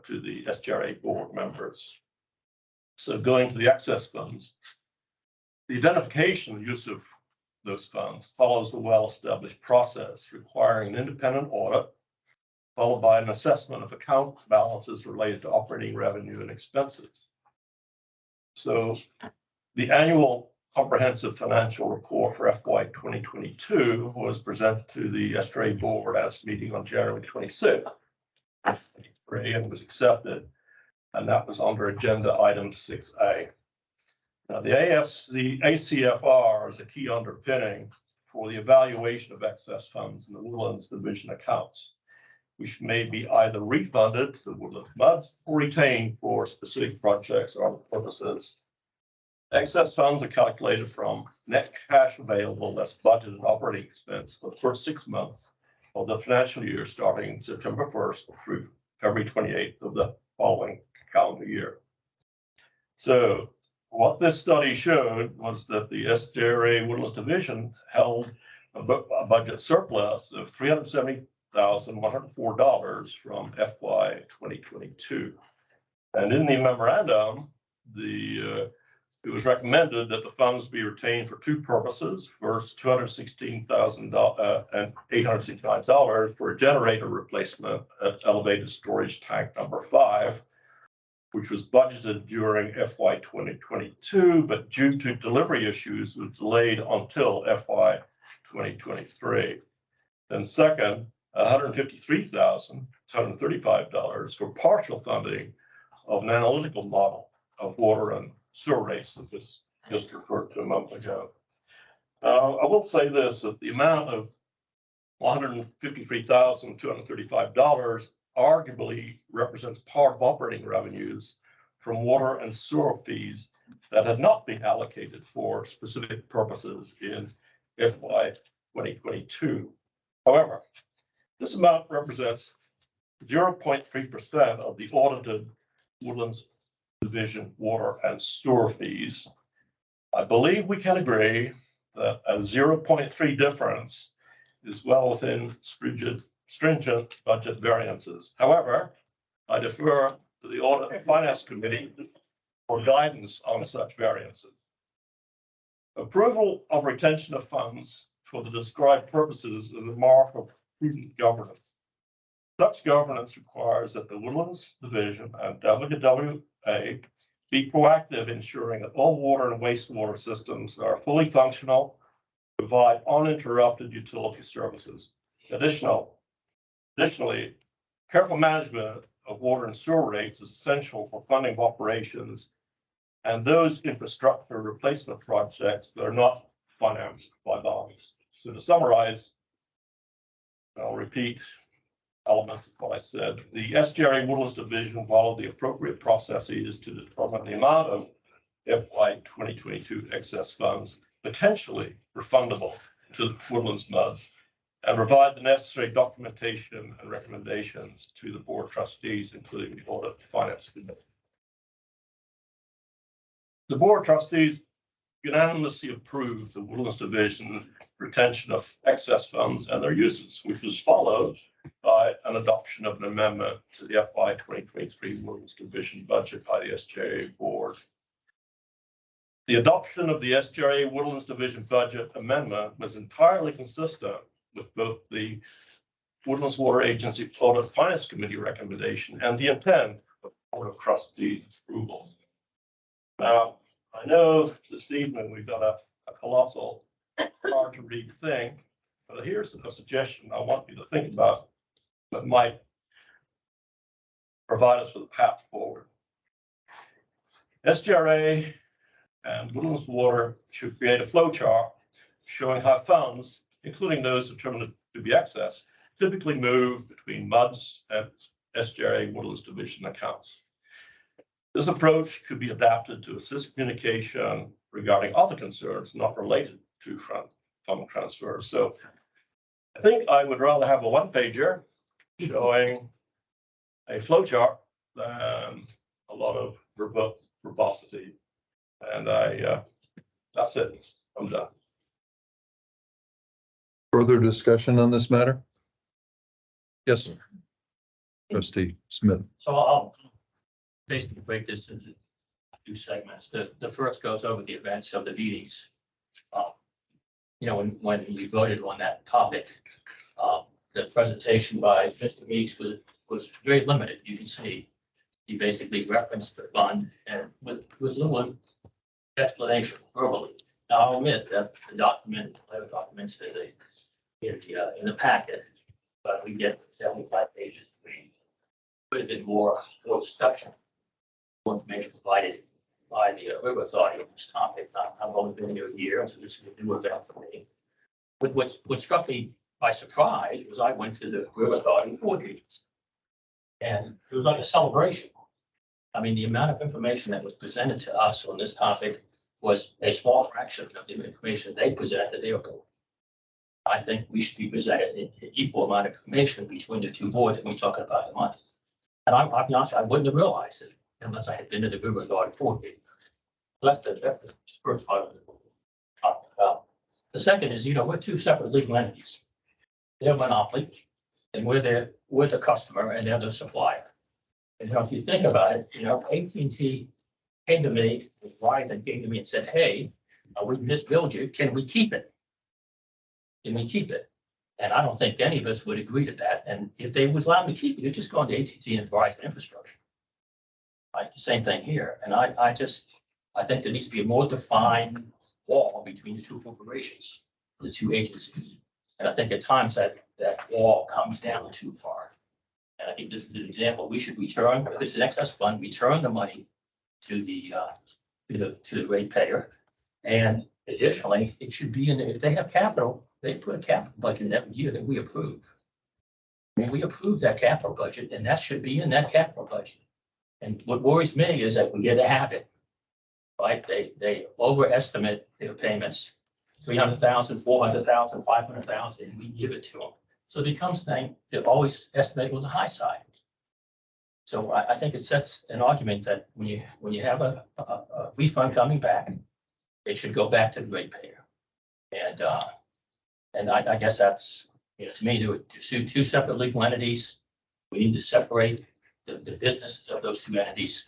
to the SGRA board members. So going to the excess funds, the identification and use of those funds follows a well-established process requiring an independent audit, followed by an assessment of account balances related to operating revenue and expenses. So the annual comprehensive financial report for FY 2022 was presented to the SGRA board at meeting on January 26th, and was accepted. And that was under agenda item 6A. Now, the ACFR is a key underpinning for the evaluation of excess funds in the Woodlands Division accounts, which may be either refunded to the Woodlands MUDs or retained for specific projects or other purposes. Excess funds are calculated from net cash available less budgeted operating expense for the first 6 months of the financial year starting September 1st through February 28th of the following calendar year. So what this study showed was that the SJRA Woodlands Division held a budget surplus of $370,104 from FY 2022. And in the memorandum, it was recommended that the funds be retained for two purposes. First, $216,869 for a generator replacement at elevated storage tank number 5, which was budgeted during FY 2022, but due to delivery issues was delayed until FY 2023. Then second, $153,235 for partial funding of an analytical model of water and sewer rates that was just referred to a moment ago. I will say this, that the amount of $153,235 arguably represents part of operating revenues from water and sewer fees that had not been allocated for specific purposes in FY 2022. However, this amount represents 0.3% of the audited Woodlands Division water and sewer fees. I believe we can agree that a 0.3 difference is well within stringent budget variances. However, I defer to the Audit and Finance Committee for guidance on such variances. Approval of retention of funds for the described purposes is a mark of prudent governance. Such governance requires that the Woodlands Division and WWA be proactive, ensuring that all water and wastewater systems are fully functional, provide uninterrupted utility services. Additionally, careful management of water and sewer rates is essential for funding of operations and those infrastructure replacement projects that are not financed by bonds. So to summarize, I'll repeat elements of what I said. The SJRA Woodlands Division followed the appropriate processes to determine the amount of FY 2022 excess funds potentially refundable to the Woodlands MUDs and provide the necessary documentation and recommendations to the board trustees, including the Audit and Finance Committee. The board trustees unanimously approved the Woodlands Division retention of excess funds and their uses, which was followed by an adoption of an amendment to the FY 2023 Woodlands Division budget by the SJRA board. The adoption of the SJRA Woodlands Division budget amendment was entirely consistent with both the Woodlands Water Agency Audit and Finance Committee recommendation and the intent of the Board of Trustees approval. Now, I know this evening we've got a colossal, hard to read thing, but here's a suggestion I want you to think about that might provide us with a path forward. SJRA and Woodlands Water should create a flow chart showing how funds, including those determined to be excess, typically move between MUDs and SJRA Woodlands Division accounts. This approach could be adapted to assist communication regarding other concerns not related to fund transfers. So I think I would rather have a one-pager showing a flow chart than a lot of verbosity. And that's it. I'm done. Further discussion on this matter? Yes, sir. Trustee Smith. So I'll basically break this into two segments. The first goes over the events of the meetings. When we voted on that topic, the presentation by Mr. Meeks was very limited. You can see he basically referenced the fund and with little explanation verbally. Now I'll admit that the documents in the packet, but we get 75 pages. We put a bit more discussion, more information provided by the River Authority on this topic. I've only been here a year, so this is a new event for me. But what struck me by surprise was I went to the River Authority board meetings, and it was like a celebration. I mean, the amount of information that was presented to us on this topic was a small fraction of the information they presented to their board. I think we should be presented an equal amount of information between the two boards that we're talking about the month. And I'll be honest, I wouldn't have realized it unless I had been to the River Authority board meeting. That's the first part of it. Talked about. The second is, we're two separate legal entities. They're monopoly, and we're the customer, and they're the supplier. And if you think about it, AT&T came to me, Verizon came to me and said, hey, we misbilled you, can we keep it? Can we keep it? And I don't think any of us would agree to that. And if they would allow me to keep it, you're just going to AT&T and Verizon infrastructure. Right, the same thing here. And I think there needs to be a more defined wall between the two corporations, the two agencies. And I think at times that wall comes down too far. And I think this is an example. We should return, if it's an excess fund, return the money to the ratepayer. And additionally, it should be if they have capital, they put a capital budget in every year that we approve. I mean, we approve that capital budget, and that should be in that capital budget. And what worries me is that we get a habit, right? They overestimate their payments, 300,000, 400,000, 500,000, and we give it to them. So it becomes thing, they're always estimated on the high side. So I think it sets an argument that when you have a refund coming back, it should go back to the ratepayer. And I guess that's, to me, to sue two separate legal entities, we need to separate the businesses of those two entities.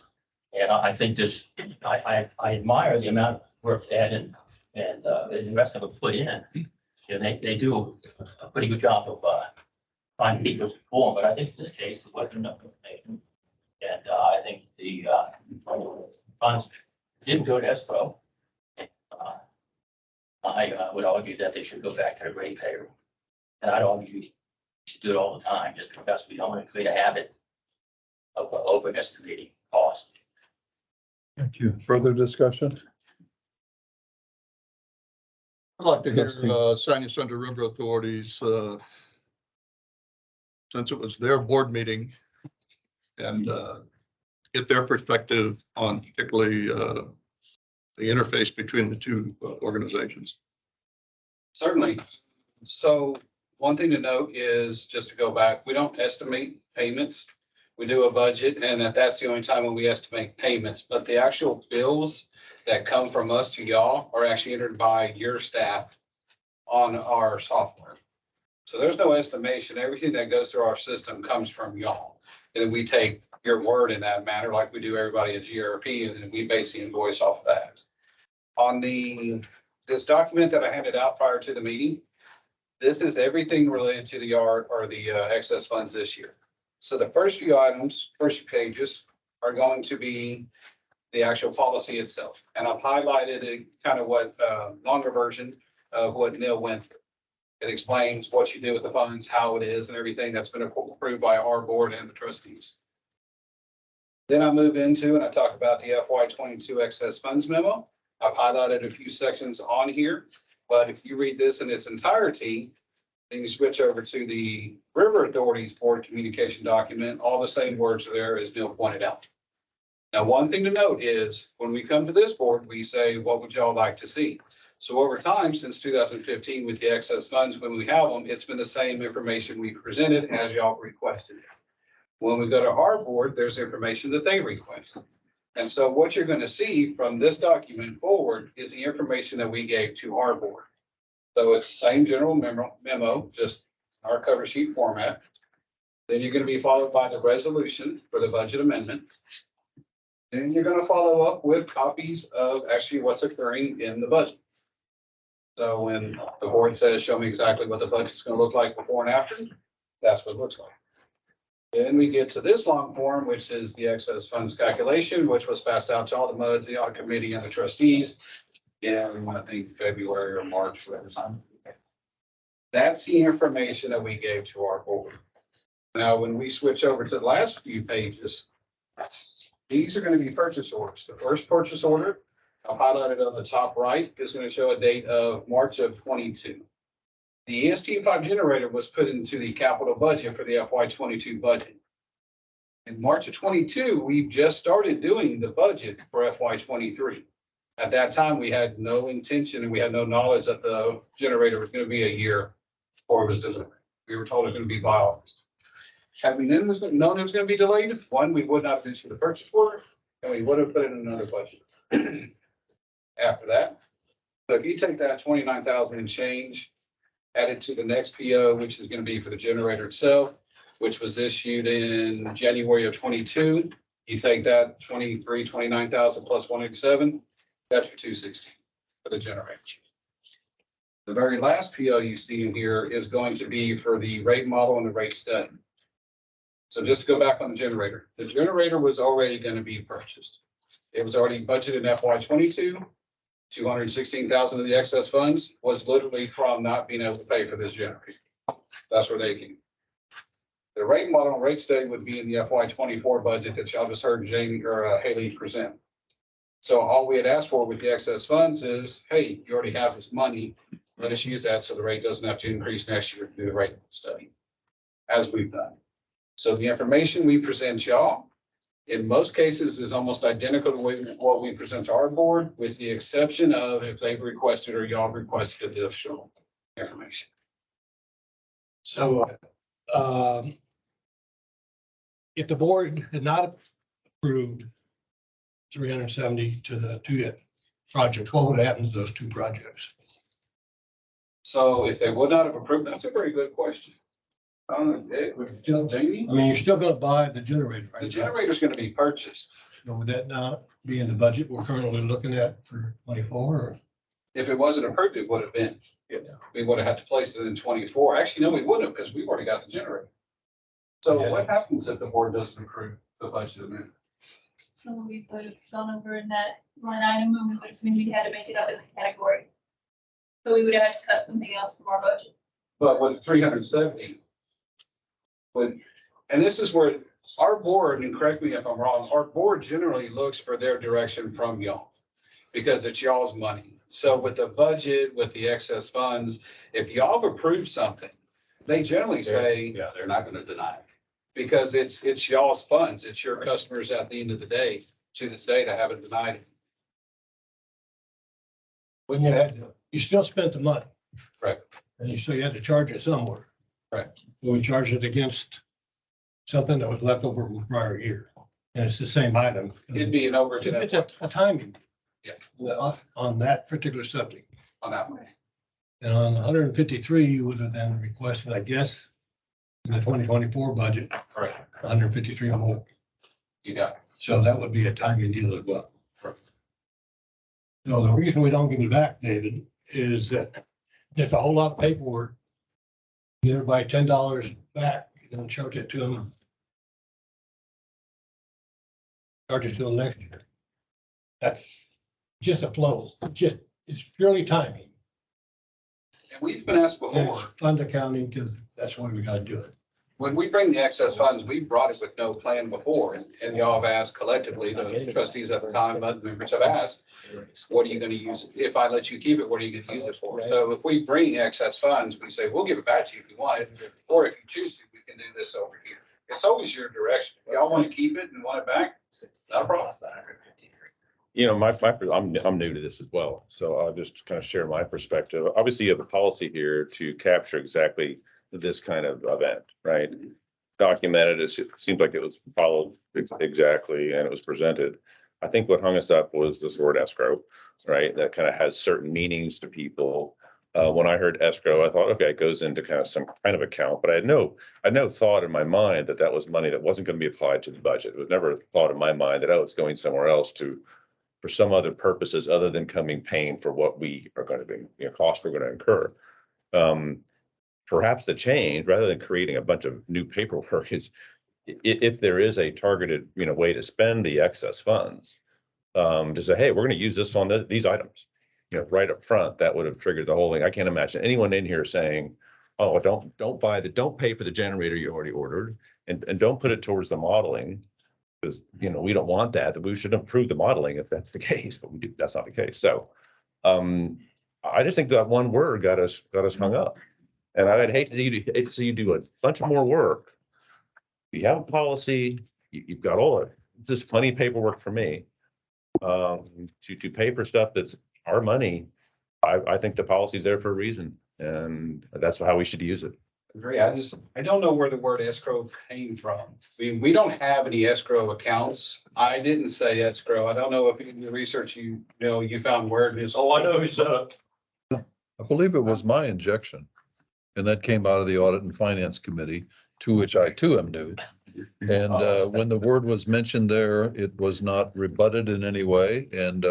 And I think this, I admire the amount of work Ed and the rest of them put in. They do a pretty good job of finding people to perform, but I think in this case, it wasn't enough information. And I think the funds didn't go to escrow. I would argue that they should go back to the ratepayer. And I'd argue we should do it all the time, just because we don't want to create a habit of overestimating cost. Thank you. Further discussion? I'd like to hear Trustee. San Jacinto River Authorities, since it was their board meeting, and get their perspective on particularly the interface between the two organizations. Certainly. So one thing to note is, just to go back, we don't estimate payments. We do a budget, and that's the only time when we estimate payments, but the actual bills that come from us to y'all are actually entered by your staff on our software. So there's no estimation. Everything that goes through our system comes from y'all. And then we take your word in that matter, like we do everybody at GRP, and then we base the invoice off of that. On this document that I handed out prior to the meeting, this is everything related to the yard or the excess funds this year. So the first few items, first few pages, are going to be the actual policy itself. And I've highlighted it, kind of what longer version of what Neil went through. It explains what you do with the funds, how it is, and everything that's been approved by our board and the trustees. Then I move into and I talk about the FY22 excess funds memo. I've highlighted a few sections on here, but if you read this in its entirety, then you switch over to the River Authority's board communication document. All the same words are there, as Neil pointed out. Now, one thing to note is when we come to this board, we say, what would y'all like to see? So over time, since 2015, with the excess funds, when we have them, it's been the same information we've presented as y'all requested it. When we go to our board, there's information that they requested. And so what you're going to see from this document forward is the information that we gave to our board. So it's the same general memo, just our cover sheet format. Then you're going to be followed by the resolution for the budget amendment. Then you're going to follow up with copies of actually what's occurring in the budget. So when the board says, show me exactly what the budget's going to look like before and after, that's what it looks like. Then we get to this long form, which is the excess funds calculation, which was passed out to all the MUDs, the audit committee, and the trustees in, I think, February or March, whatever time. That's the information that we gave to our board. Now, when we switch over to the last few pages, these are going to be purchase orders. The first purchase order, I've highlighted on the top right, is going to show a date of March of 22. The EST5 generator was put into the capital budget for the FY22 budget. In March of 22, we've just started doing the budget for FY23. At that time, we had no intention and we had no knowledge that the generator was going to be a year before it was delivered. We were told it was going to be by August. Had we known it was going to be delayed, one, we would not have issued the purchase order, and we would have put it in another budget. after that. So if you take that 29,000 and change, add it to the next PO, which is gonna be for the generator itself, which was issued in January of 22. You take that 29,000 plus 187, that's your 216 for the generator. The very last PO you see in here is going to be for the rate model and the rate study. So just to go back on the generator was already going to be purchased. It was already budgeted in FY 22. 216,000 of the excess funds was literally from not being able to pay for this generator. That's where they came. The rate model and rate study would be in the FY 24 budget that y'all just heard Jamie or Haley present. So all we had asked for with the excess funds is, hey, you already have this money. Let us use that so the rate doesn't have to increase next year to do the rate study, as we've done. So the information we present y'all, in most cases, is almost identical to what we present to our board, with the exception of if they've requested or y'all requested additional information. So, if the board had not approved 370 to the two projects, what would happen to those two projects? So if they would not have approved, that's a very good question. Jamie? I mean, you're still gonna buy the generator, right? The generator is going to be purchased. So would that not be in the budget we're currently looking at for 24 or? If it wasn't approved, it would have been. We would have had to place it in 24. Actually, no, we wouldn't have, because we've already got the generator. So Yeah. what happens if the board doesn't approve the budget amendment? So we would have gone over in that line item and we would assume we had to make it up in the category. So we would have had to cut something else from our budget. But with 370, and this is where our board, and correct me if I'm wrong, our board generally looks for their direction from y'all because it's y'all's money. So with the budget, with the excess funds, if y'all have approved something, they generally say, Yeah, they're not gonna deny it. because it's y'all's funds, it's your customers at the end of the day, to this day, to have it denied it. When you had, you still spent the money. Right. And so you had to charge it somewhere. Right. So we charged it against something that was left over from the prior year. And it's the same item. It'd be an overage It's a timing. Yeah. On that particular subject. on that one. And on 153, you would have then requested, I guess, in the 2024 budget, Correct. 153 more. You got it. So that would be a timing deal as well. Perfect. So the reason we don't give it back, David, is that there's a whole lot of paperwork. Give everybody $10 back, and then charge it to them. Charge it to them next year. That's just a flow. It's purely timing. And we've been asked And before, it's fund accounting, because that's why we gotta do it. when we bring the excess funds, we brought it with no plan before, and y'all have asked collectively, the trustees at the time, other members have asked, what are you gonna use? If I let you keep it, what are you gonna use it for? So if we bring excess funds, we say, we'll give it back to you if you want it, or if you choose to, we can do this over here. It's always your direction. If y'all wanna keep it and want it back, no problem. You know, I'm new to this as well, so I'll just kind of share my perspective. Obviously, you have a policy here to capture exactly this kind of event, right? Documented, it seems like it was followed exactly, and it was presented. I think what hung us up was this word escrow, right? That kind of has certain meanings to people. When I heard escrow, I thought, okay, it goes into kind of some kind of account, but I had no thought in my mind that that was money that wasn't going to be applied to the budget. It was never a thought in my mind that, oh, it's going somewhere else for some other purposes other than paying for what we are going to be, costs we're going to incur. Perhaps the change, rather than creating a bunch of new paperwork, is if there is a targeted, way to spend the excess funds, to say, hey, we're going to use this on these items, right up front, that would have triggered the whole thing. I can't imagine anyone in here saying, oh, don't pay for the generator you already ordered, and don't put it towards the modeling. Because, we don't want that we should improve the modeling if that's the case, but that's not the case. So I just think that one word got us hung up. And I'd hate to see you do a bunch of more work. You have a policy, you've got all of just plenty of paperwork for me. To pay for stuff that's our money. I think the policy's there for a reason, and that's how we should use it. Agree. I don't know where the word escrow came from. We don't have any escrow accounts. I didn't say escrow. I don't know if in the research you found where it is. Oh, I know who set up. I believe it was my injection. And that came out of the Audit and Finance Committee, to which I too am new. And when the word was mentioned there, it was not rebutted in any way. And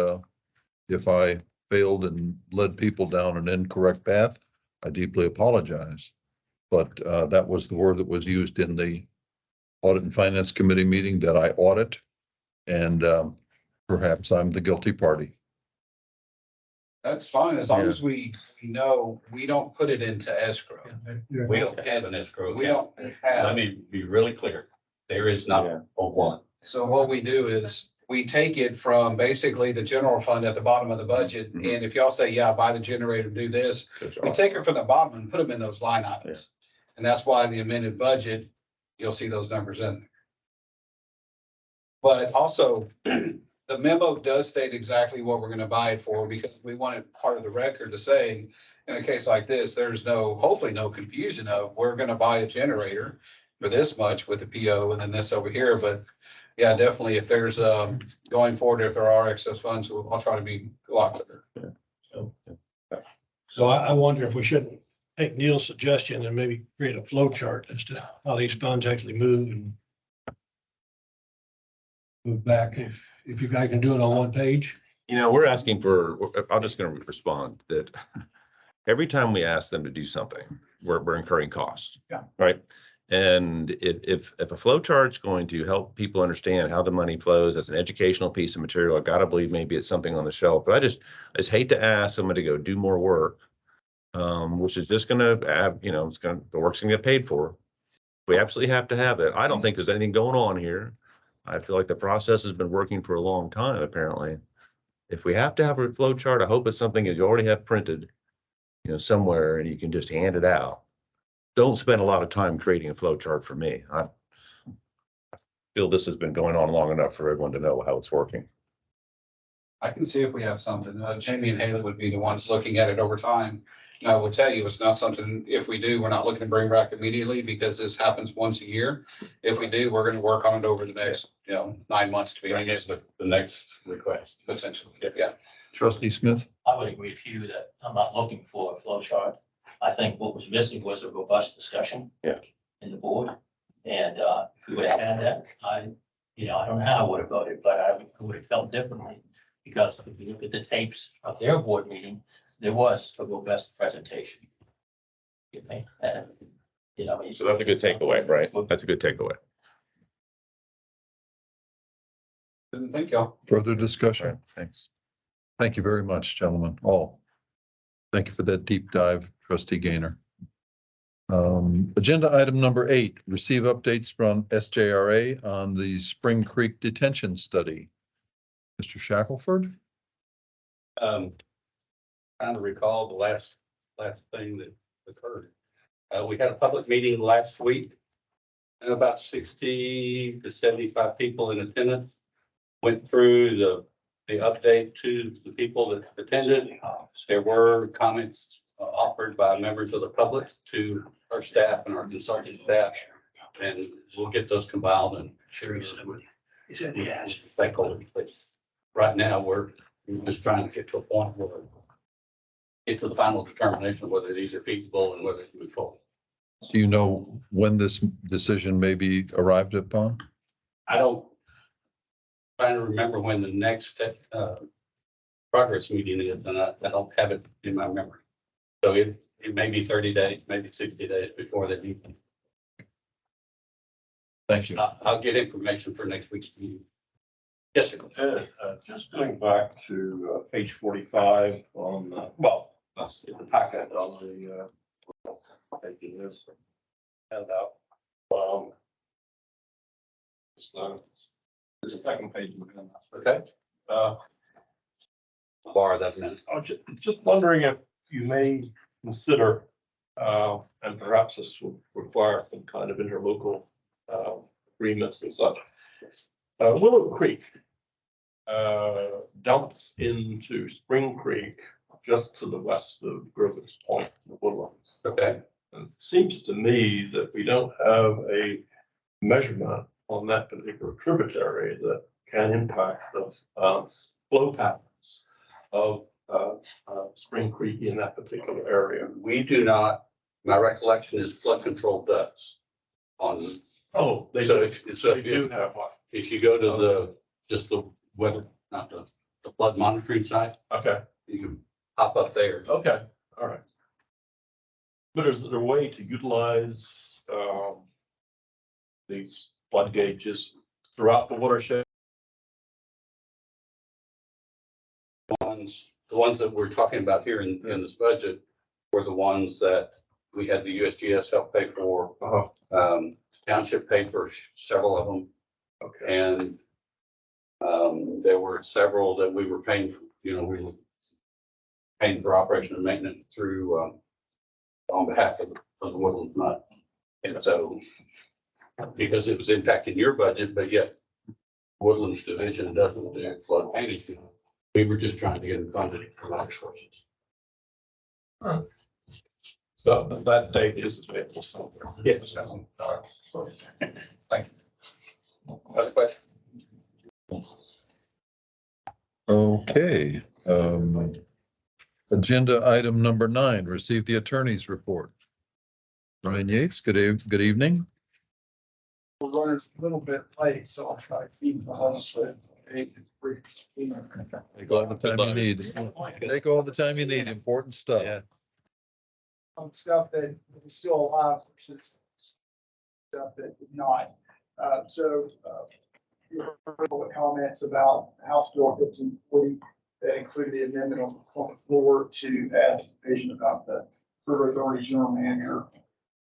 if I failed and led people down an incorrect path, I deeply apologize. But that was the word that was used in the Audit and Finance Committee meeting that I audit. And perhaps I'm the guilty party. That's fine, as long as we know, we don't put it into escrow. We don't have an escrow We account. don't Let have, me be really clear. There is not a one. so what we do is we take it from basically the general fund at the bottom of the budget. Mhm. And if y'all say, yeah, buy the generator, do this, we take it from the bottom and put them in those line items. And that's why the amended budget, you'll see those numbers in there. But also, the memo does state exactly what we're gonna buy it for, because we wanted part of the record to say, in a case like this, there's hopefully no confusion of, we're gonna buy a generator for this much with the PO and then this over here, but yeah, definitely, if there's, going forward, if there are excess funds, I'll try to be a lot clearer. So I wonder if we shouldn't take Neil's suggestion and maybe create a flow chart as to how these funds actually move and move back, if you guys can do it on one page. You know, we're asking for, I'm just gonna respond that every time we ask them to do something, we're incurring costs. Yeah. Right? And if a flow chart's going to help people understand how the money flows as an educational piece of material, I gotta believe maybe it's something on the shelf, but I just hate to ask somebody to go do more work, which is just gonna add, the work's gonna get paid for. We absolutely have to have it. I don't think there's anything going on here. I feel like the process has been working for a long time, apparently. If we have to have a flow chart, I hope it's something that you already have printed, somewhere and you can just hand it out. Don't spend a lot of time creating a flow chart for me. I feel this has been going on long enough for everyone to know how it's working. I can see if we have something. Jamie and Haley would be the ones looking at it over time. And I will tell you, it's not something, if we do, we're not looking to bring back immediately because this happens once a year. If we do, we're gonna work on it over the next, 9 months to be Bring honest, it the next request. potentially. Yeah. Trustee Smith? I would agree with you that I'm not looking for a flow chart. I think what was missing was a robust discussion. Yeah. In the board. And if we would have had that, I don't know how I would have voted, but I would have felt differently. Because if you look at the tapes of their board meeting, there was a robust presentation. And, So that's a good takeaway, right? That's a good takeaway. Thank y'all. Further All discussion? right, thanks. Thank you very much, gentlemen, all. Thank you for that deep dive, Trustee Gaynor. Agenda item number 8, receive updates from SJRA on the Spring Creek Detention Study. Mr. Shackelford? Trying to recall the last thing that occurred. We had a public meeting last week. And about 60 to 75 people in attendance. Went through the update to the people that attended. There were comments offered by members of the public to our staff and our consulting staff. And we'll get those compiled and share those with stakeholders. But right now, we're just trying to get to a point where get to the final determination of whether these are feasible and whether to move forward. Do you know when this decision may be arrived upon? I don't, trying to remember when the next progress meeting is, and I don't have it in my memory. So it may be 30 days, maybe 60 days before that meeting. Thank you. I'll get information for next week's meeting. Yes, sir. Just going back to page 45 on, that's in the packet on the taking this handout. It's a second page. Okay. Bar that minute. I was just wondering if you may consider, and perhaps this will require some kind of interlocal agreements and such. Willow Creek dumps into Spring Creek just to the west of Griffith's Point, the Woodlands. Okay. And it seems to me that we don't have a measurement on that particular tributary that can impact the flow patterns of Spring Creek in that particular area. We do not, my recollection is flood control does on, Oh, they so do. if They you, do have one. if you go to the, just the weather, not the flood monitoring site, Okay, you can pop up there. okay, all right. But is there a way to utilize these flood gauges throughout the watershed? The ones that we're talking about here in this budget were the ones that we had the USGS help pay for. Township paid for several of them. Okay, And there were several that we were paying for, we were paying for operation and maintenance through on behalf of the Woodland Fund. And so, because it was impacting your budget, but yet Woodlands Division doesn't do flood management, we were just trying to get them funded from other sources. so that date is available somewhere. Yes. Thank you. Other question? Okay. Agenda item number 9, receive the attorney's report. Brian Yates, good evening. We're running a little bit late, so I'll try to keep the host at 8 to 3. Take all the time you need. Take all the time you need, important stuff. On stuff that is still alive versus stuff that did not. You heard all the comments about House Bill 1540 that included the amendment on the floor to add the provision about the River Authority General Manager.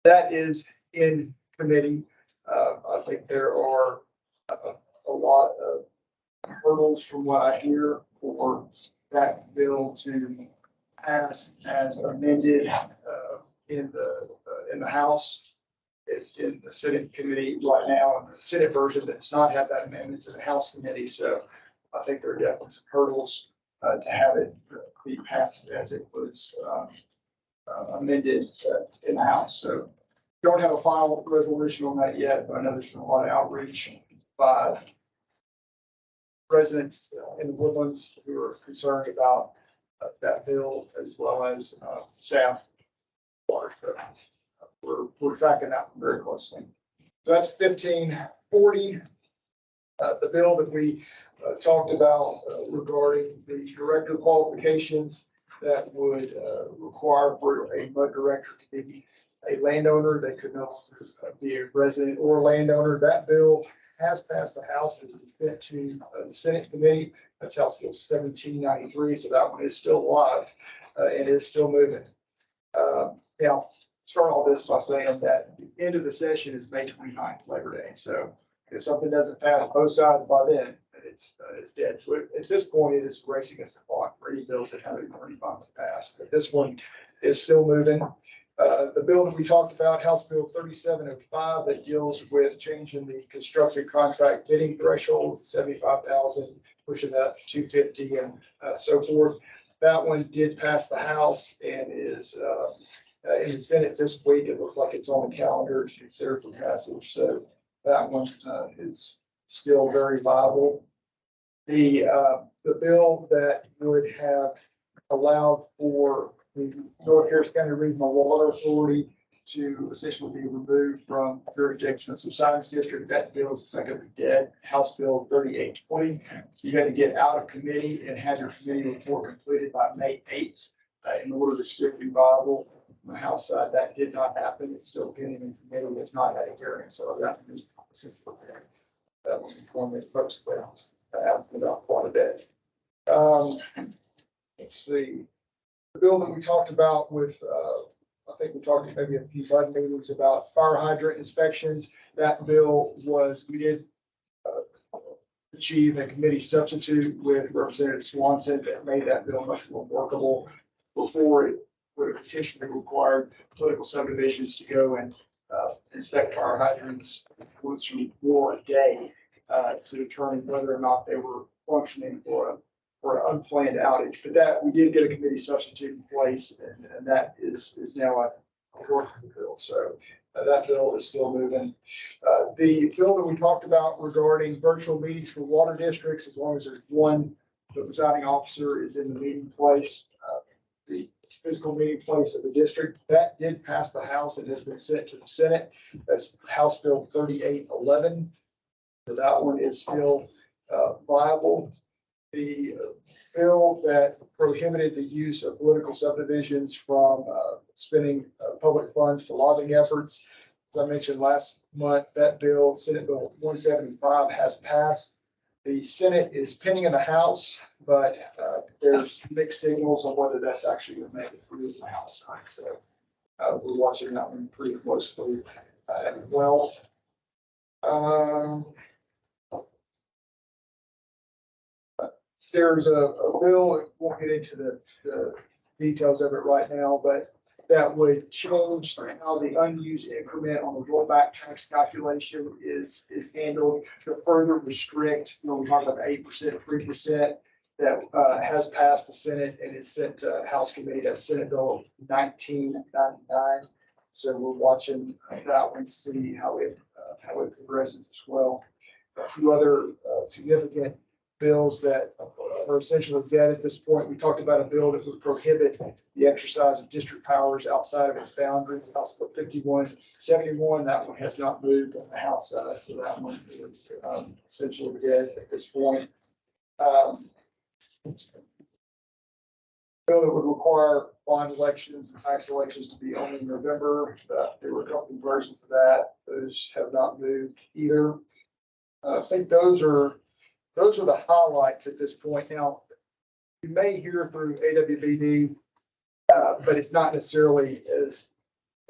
That is in committee. I think there are a lot of hurdles from what I hear for that bill to pass as amended in the House. It's in the Senate committee right now, and the Senate version that does not have that amendment is in the House committee. So I think there are definitely some hurdles to have it be passed as it was amended in the House. So don't have a final resolution on that yet, but I know there's been a lot of outreach by residents in the Woodlands who are concerned about that bill, as well as staff. We're tracking that very closely. So that's 1540. The bill that we talked about regarding the director qualifications that would require for a mud director to be a landowner. They could no longer be a resident or a landowner. That bill has passed the House and it's sent to the Senate committee. That's House Bill 1793. So that one is still alive and is still moving. Now, start all this by saying that the end of the session is May 29th, Labor Day. So if something doesn't pass on both sides by then, it's dead. So at this point, it is racing against the clock for any bills that haven't already finally passed. But this one is still moving. The bill that we talked about, House Bill 3705, that deals with changing the construction contract bidding threshold, 75,000, pushing that up to 250 and so forth. That one did pass the House and is in the Senate this week. It looks like it's on the calendar to consider for passage. So that one is still very viable. The bill that would have allowed for the North Harris County Regional Water Authority to essentially be removed from jurisdiction of Subsidence District, that bill is effectively dead. House Bill 3820. You had to get out of committee and have your committee report completed by May 8th in order to still be viable. On the House side, that did not happen. It's still pending in committee. It's not had a hearing, so that is that was one that folks about quite a bit. Let's see. The bill that we talked about with, I think we talked maybe a few bud meetings about fire hydrant inspections. That bill was, we did achieve a committee substitute with Representative Swanson that made that bill much more workable. Before it would have petitionally required political subdivisions to go and inspect fire hydrants once or a day to determine whether or not they were functioning for an unplanned outage. But that we did get a committee substitute in place, and that is now working the bill. So that bill is still moving. The bill that we talked about regarding virtual meetings for water districts, as long as there's one, the presiding officer is in the meeting place, the physical meeting place of the district, that did pass the House and has been sent to the Senate. That's House Bill 3811. So that one is still viable. The bill that prohibited the use of political subdivisions from spending public funds for lobbying efforts. As I mentioned last month, that bill, Senate Bill 175, has passed. The Senate is pending in the House, but there's mixed signals on whether that's actually going to make it through the House side. So we're watching that one pretty closely as well. There's a bill, won't get into the details of it right now, but that would change how the unused increment on the rollback tax calculation is handled to further restrict, we talk about the 8%, 3% that has passed the Senate and is sent to House Committee. That's Senate Bill 1999. So we're watching that one to see how it progresses as well. A few other significant bills that are essentially dead at this point. We talked about a bill that would prohibit the exercise of district powers outside of its boundaries. House Bill 5171, that one has not moved on the House side, so that one is essentially dead at this point. Bill that would require bond elections and tax elections to be only in November. There were a couple of versions of that. Those have not moved either. I think those are the highlights at this point. Now, you may hear through AWBD, but it's not necessarily as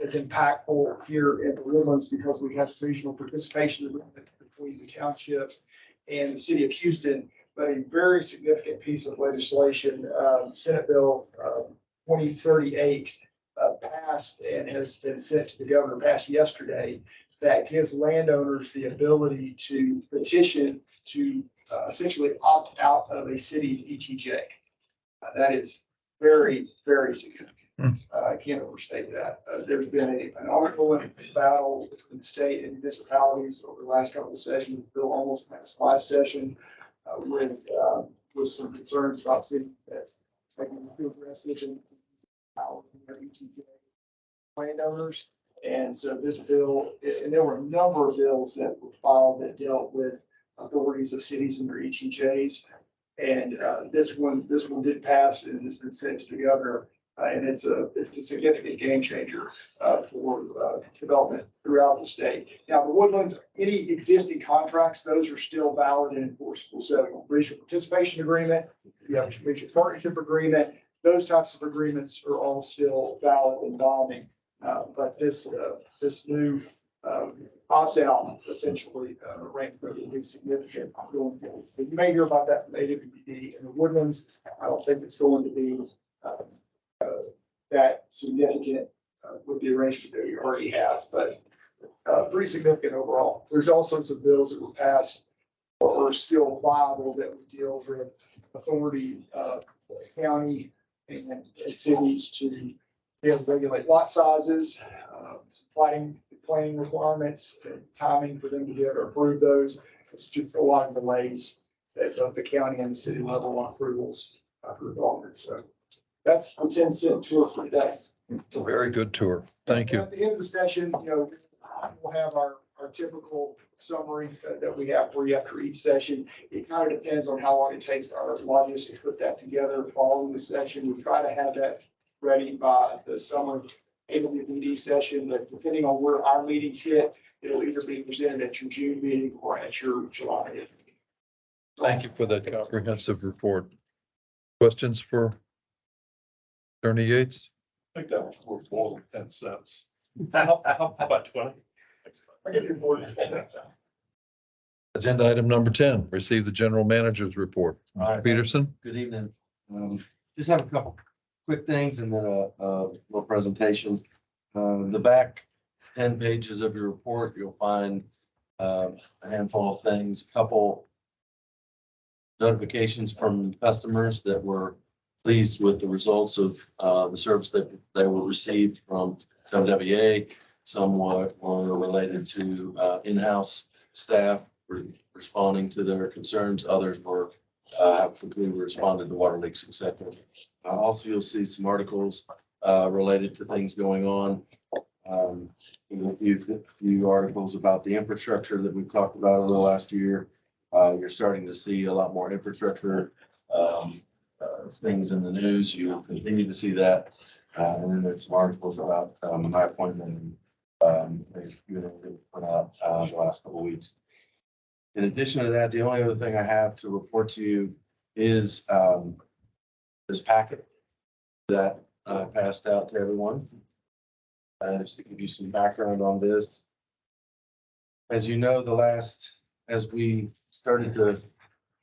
impactful here in the Woodlands because we have regional participation agreement between the townships and the city of Houston. But a very significant piece of legislation, Senate Bill 2038, passed and has been sent to the governor, passed yesterday, that gives landowners the ability to petition to essentially opt out of a city's ETJ. That is very, very significant. I can't overstate that. There's been an ongoing battle between the state and municipalities over the last couple of sessions. The bill almost passed last session with some concerns about city that taking too aggressive and ETJ landowners. And so this bill, and there were a number of bills that were filed that dealt with authorities of cities and their ETJs. And this one did pass and has been sent to the governor. And it's a significant game changer for development throughout the state. Now, the Woodlands, any existing contracts, those are still valid and enforceable. So regional participation agreement, you have a regional partnership agreement, those types of agreements are all still valid and binding. But this new opt-out essentially arrangement will be significant going forward. You may hear about that from AWBD in the Woodlands. I don't think it's going to be that significant with the arrangement that we already have, but pretty significant overall. There's also some bills that were passed or are still viable that would deal with authority, county and cities to be able to regulate lot sizes, planning requirements, and timing for them to be able to approve those. It's just a lot of delays at both the county and the city level on approvals for development. So that's the 10-cent tour for today. It's a very good tour. Thank you. At the end of the session, we'll have our typical summary that we have for you after each session. It kind of depends on how long it takes our logists to put that together following the session. We try to have that ready by the summer AWBD session, but depending on where our meetings hit, it'll either be presented at your June meeting or at your July meeting. Thank you for that comprehensive report. Questions for Attorney Yates? I think that was worth more than 10 cents. How about 20? I get your board. Agenda item number 10, receive the general manager's report. All right. Peterson? Good evening. Just have a couple quick things and then a little presentation. The back 10 pages of your report, you'll find a handful of things, a couple notifications from customers that were pleased with the results of the service that they were received from WWA. Some were related to in-house staff responding to their concerns. Others were have completely responded to water leaks, et cetera. Also, you'll see some articles related to things going on. A few articles about the infrastructure that we've talked about over the last year. You're starting to see a lot more infrastructure things in the news. You'll continue to see that. And then there's some articles about my appointment they've put out the last couple of weeks. In addition to that, the only other thing I have to report to you is this packet that I passed out to everyone. Just to give you some background on this. As you know, as we started to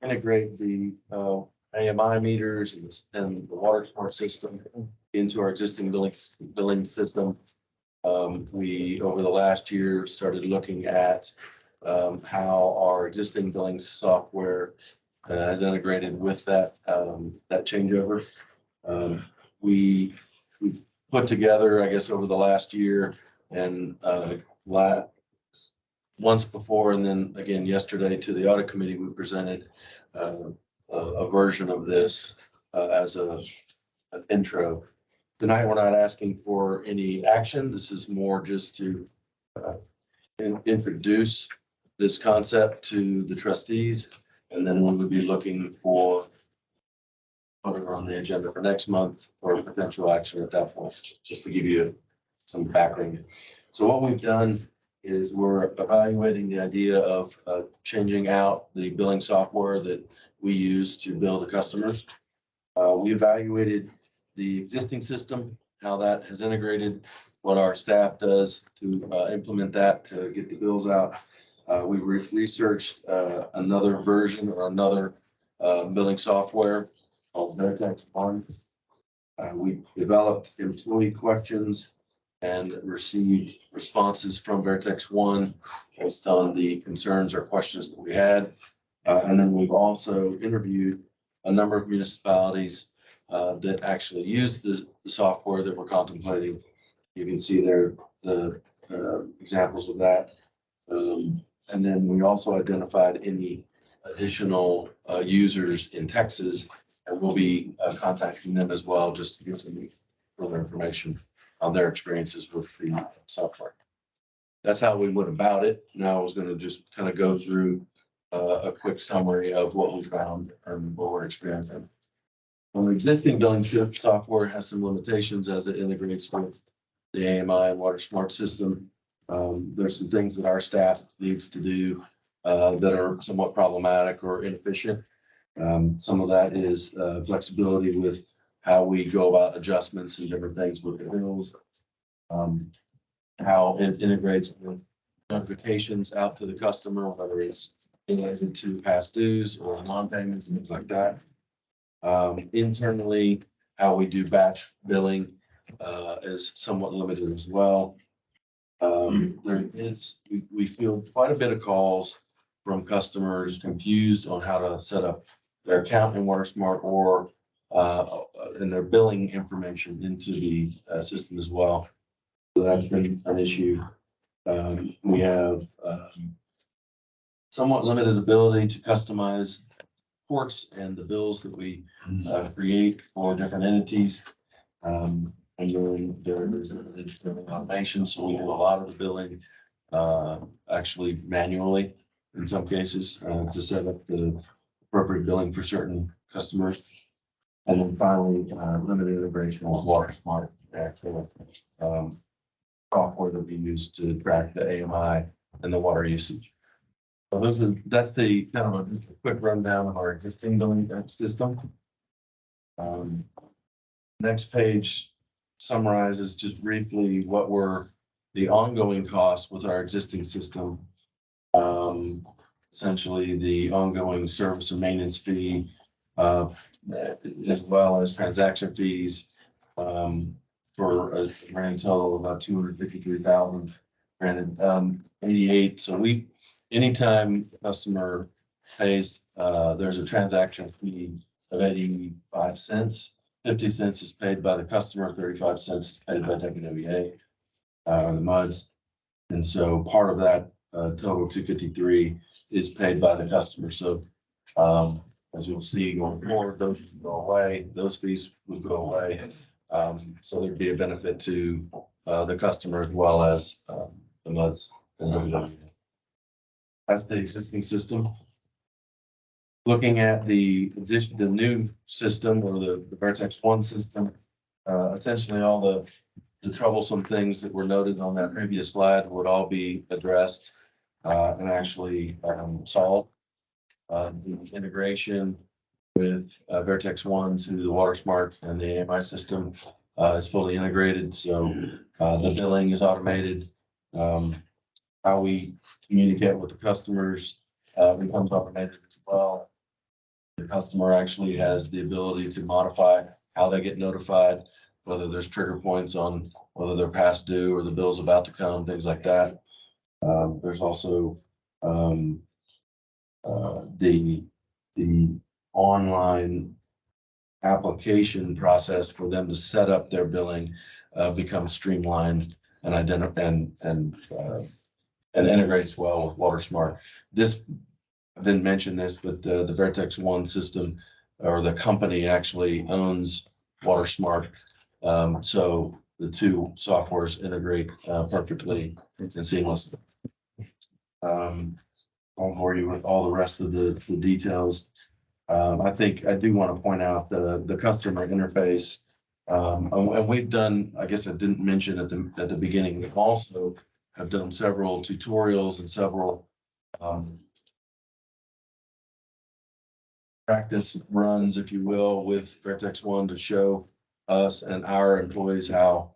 integrate the AMI meters and the water smart system into our existing billing system, we, over the last year, started looking at how our existing billing software has integrated with that changeover. We put together, I guess, over the last year and once before, and then again yesterday to the audit committee, we presented a version of this as an intro. Tonight, we're not asking for any action. This is more just to introduce this concept to the trustees, and then we would be looking for whatever on the agenda for next month or potential action at that point, just to give you some background. So what we've done is we're evaluating the idea of changing out the billing software that we use to bill the customers. We evaluated the existing system, how that has integrated, what our staff does to implement that to get the bills out. We researched another version or another billing software called Vertex One. We developed employee questions and received responses from Vertex One based on the concerns or questions that we had. And then we've also interviewed a number of municipalities that actually use the software that we're contemplating. You can see there the examples of that. And then we also identified any additional users in Texas, and we'll be contacting them as well, just to get some further information on their experiences with the software. That's how we went about it. Now I was going to just kind of go through a quick summary of what we found and what we're experiencing. Well, the existing billing software has some limitations as it integrates with the AMI and Water Smart system. There's some things that our staff needs to do that are somewhat problematic or inefficient. Some of that is flexibility with how we go about adjustments and different things with the bills. How it integrates with notifications out to the customer, whether it's related to past dues or non-payments, things like that. Internally, how we do batch billing is somewhat limited as well. We field quite a bit of calls from customers confused on how to set up their account in WaterSmart or in their billing information into the system as well. So that's been an issue. We have somewhat limited ability to customize reports and the bills that we create for different entities. And then there's automation, so we do a lot of the billing actually manually in some cases to set up the appropriate billing for certain customers. And then finally, limited integration with WaterSmart, actually software that we use to track the AMI and the water usage. So that's the kind of a quick rundown of our existing billing system. Next page summarizes just briefly what were the ongoing costs with our existing system. Essentially the ongoing service and maintenance fee, as well as transaction fees, for a grand total of about $253,000. Granted, 88. So anytime a customer pays, there's a transaction fee of 85 cents. 50 cents is paid by the customer, 35 cents is paid by WWA. or the MUDs. And so part of that total 253 is paid by the customer. So as you'll see going forward, those would go away, those fees would go away. So there'd be a benefit to the customer as well as the MUDs. That's the existing system. Looking at the new system or the Vertex One system, essentially all the troublesome things that were noted on that previous slide would all be addressed and actually solved. The integration with Vertex One to the WaterSmart and the AMI system is fully integrated, so the billing is automated. How we communicate with the customers becomes automated as well. The customer actually has the ability to modify how they get notified, whether there's trigger points on whether they're past due or the bill's about to come, things like that. There's also the online application process for them to set up their billing becomes streamlined and integrates well with WaterSmart. This, I didn't mention this, but the Vertex One system or the company actually owns WaterSmart. So the two softwares integrate perfectly and seamlessly. I'll bore you with all the rest of the details. I think I do want to point out the customer interface. And we've done, I guess I didn't mention at the beginning, we also have done several tutorials and several practice runs, if you will, with Vertex One to show us and our employees how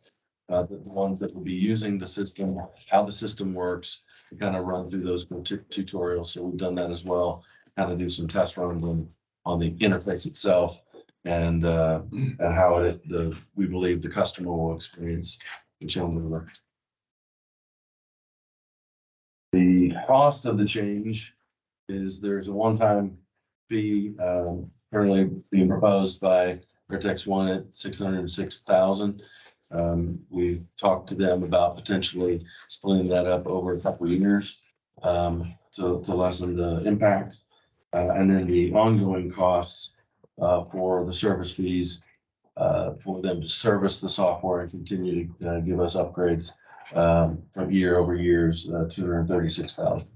the ones that will be using the system, how the system works, to kind of run through those tutorials. So we've done that as well, kind of do some test runs on the interface itself and how we believe the customer will experience the changeover. The cost of the change is there's a one-time fee currently being proposed by Vertex One at $606,000. We talked to them about potentially splitting that up over a couple of years to lessen the impact. And then the ongoing costs for the service fees for them to service the software and continue to give us upgrades from year over years, $236,000.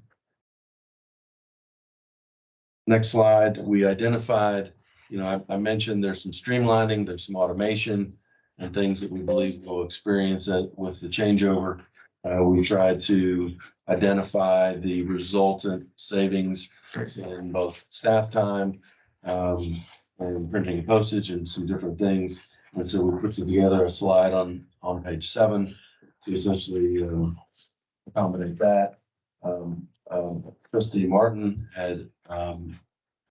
Next slide, we identified, I mentioned there's some streamlining, there's some automation and things that we believe will experience with the changeover. We tried to identify the resultant savings in both staff time and printing and postage and some different things. And so we put together a slide on page 7 to essentially accommodate that. Trustee Martin had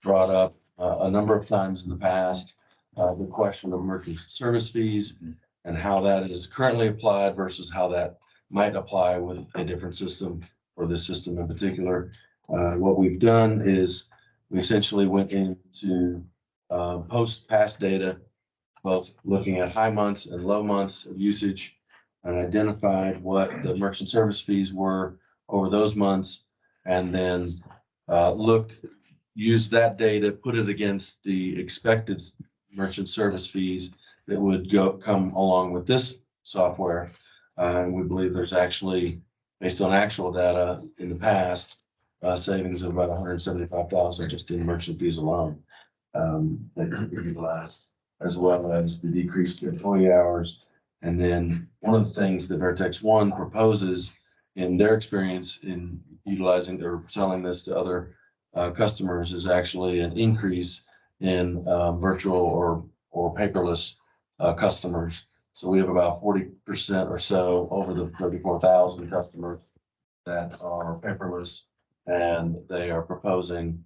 brought up a number of times in the past the question of merchant service fees and how that is currently applied versus how that might apply with a different system or this system in particular. What we've done is we essentially went into post past data, both looking at high months and low months of usage, and identified what the merchant service fees were over those months, and then used that data, put it against the expected merchant service fees that would come along with this software. And we believe there's actually, based on actual data in the past, savings of about $175,000 just in merchant fees alone that could be utilized, as well as the decreased employee hours. And then one of the things that Vertex One proposes in their experience in utilizing or selling this to other customers is actually an increase in virtual or paperless customers. So we have about 40% or so over the 34,000 customers that are paperless, and they are proposing,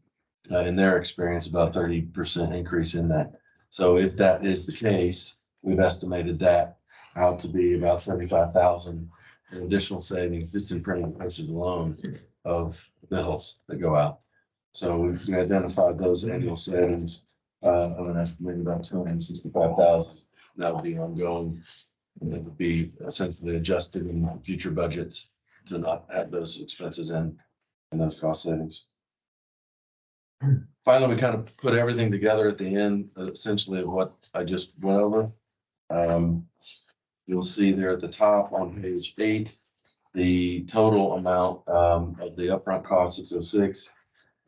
in their experience, about 30% increase in that. So if that is the case, we've estimated that out to be about 35,000 in additional savings just in printing and postage alone of bills that go out. So we identified those annual savings of an estimated about 265,000. That will be ongoing And it would be essentially adjusted in future budgets to not have those expenses in and those cost savings. Finally, we kind of put everything together at the end, essentially of what I just went over. You'll see there at the top on page 8, the total amount of the upfront cost, 606.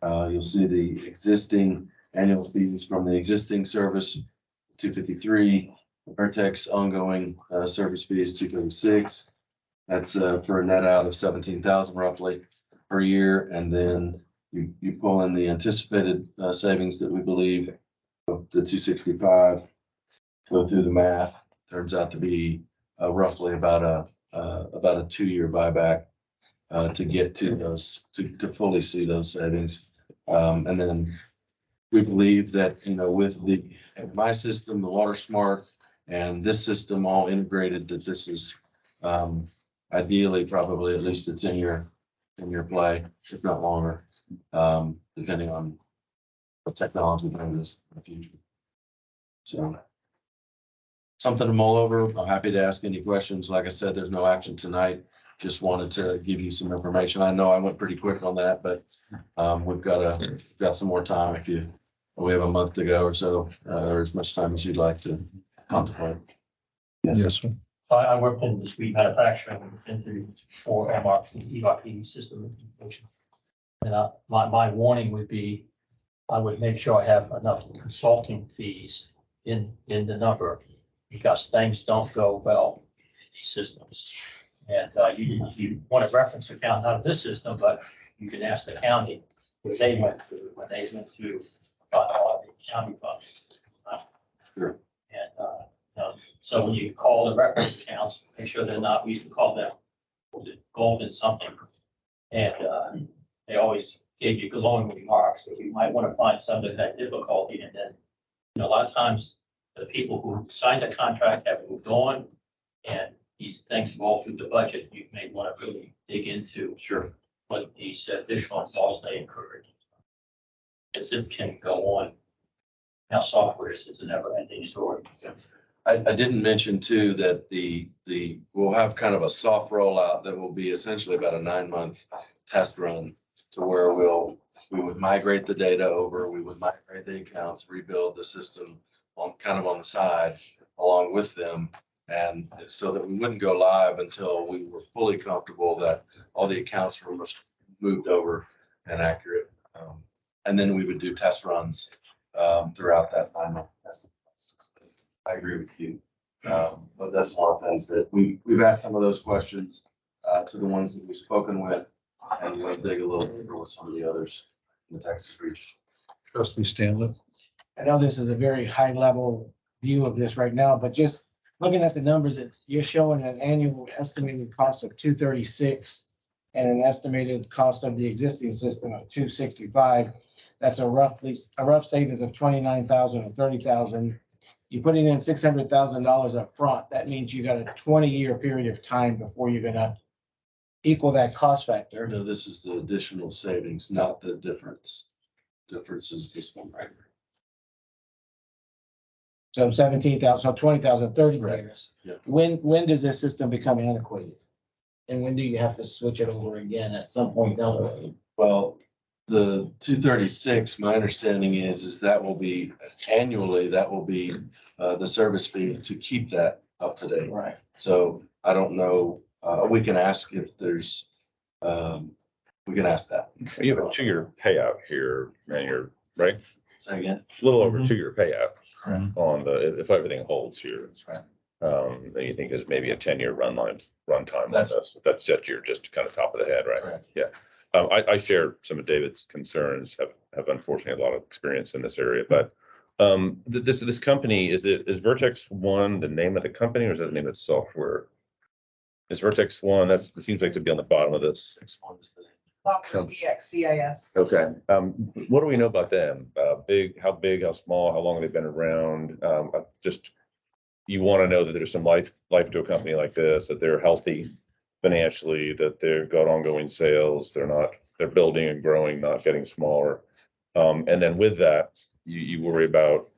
You'll see the existing annual fees from the existing service, 253. Vertex ongoing service fees, 236. That's for a net out of 17,000 roughly per year. And then you pull in the anticipated savings that we believe of the 265. Go through the math, turns out to be roughly about a 2-year buyback to get to those, to fully see those savings. And then we believe that, with my system, the Water Smart, and this system all integrated, that this is ideally probably at least a 10-year play, if not longer, depending on what technology brings in the future. So something to mull over. I'm happy to ask any questions. Like I said, there's no action tonight. Just wanted to give you some information. I know I went pretty quick on that, but we've got some more time we have a month to go or so, or as much time as you'd like to contemplate. Yes, sir. I worked in discrete manufacturing into for MRP, ERP system implementation. And my warning would be, I would make sure I have enough consulting fees in the number, because things don't go well in these systems. And you want a reference account out of this system, but you can ask the county what they went through when they went through all the county funds. Sure. And so when you call the reference accounts, make sure they're not, we used to call them golden something. And they always gave you glowing remarks. So you might want to find some of that difficulty. And then, a lot of times the people who signed the contract have moved on, and these things fall through the budget. You may want to really dig into what these additional costs they incurred. It can go on. Now software is a never ending story. I didn't mention too that we'll have kind of a soft rollout that will be essentially about a 9-month test run, to where we would migrate the data over, we would migrate the accounts, rebuild the system on the side along with them. And so that we wouldn't go live until we were fully comfortable that all the accounts were moved over and accurate. And then we would do test runs throughout that 9-month test. I agree with you. But that's one of the things that we've asked some of those questions to the ones that we've spoken with, and we'll dig a little deeper with some of the others in the Texas region. Trustee Stanley. I know this is a very high level view of this right now, but just looking at the numbers, you're showing an annual estimated cost of 236 and an estimated cost of the existing system of 265. That's a rough savings of 29,000 or 30,000. You're putting in $600,000 up front. That means you got a 20-year period of time before you're gonna equal that cost factor. No, this is the additional savings, not the difference. Difference is this one right here. So 17,000, so 20,000, 30 years. Yeah. When does this system become antiquated? And when do you have to switch it over again at some point down the road? Well, the 236, my understanding is that will be annually, that will be the service fee to keep that up to date. Right. So I don't know, we can ask if there's, we can ask that. You have a 2-year payout here, and you're right. Say again? A little over 2-year payout Correct. on if everything holds here. That's right. Then you think there's maybe a 10-year run time. That's just your kind of top of the head, right? correct. Yeah. I share some of David's concerns, have unfortunately a lot of experience in this area, but this company, is Vertex One the name of the company, or is that the name of the software? Is Vertex One, it seems like to be on the bottom of this. EXCIS. Okay. What do we know about them? Big, how small, how long have they been around? You want to know that there's some life to a company like this, that they're healthy financially, that they've got ongoing sales, they're building and growing, not getting smaller. And then with that, you worry about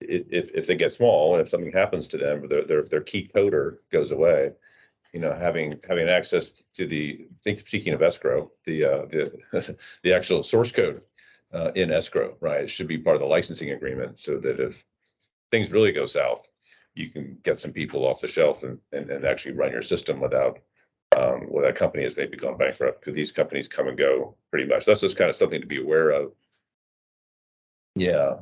if they get small, and if something happens to them, their key coder goes away, having access to speaking of escrow, the actual source code in escrow, right? It should be part of the licensing agreement so that if things really go south, you can get some people off the shelf and actually run your system without that company has maybe gone bankrupt, because these companies come and go pretty much. That's just kind of something to be aware of. Yeah.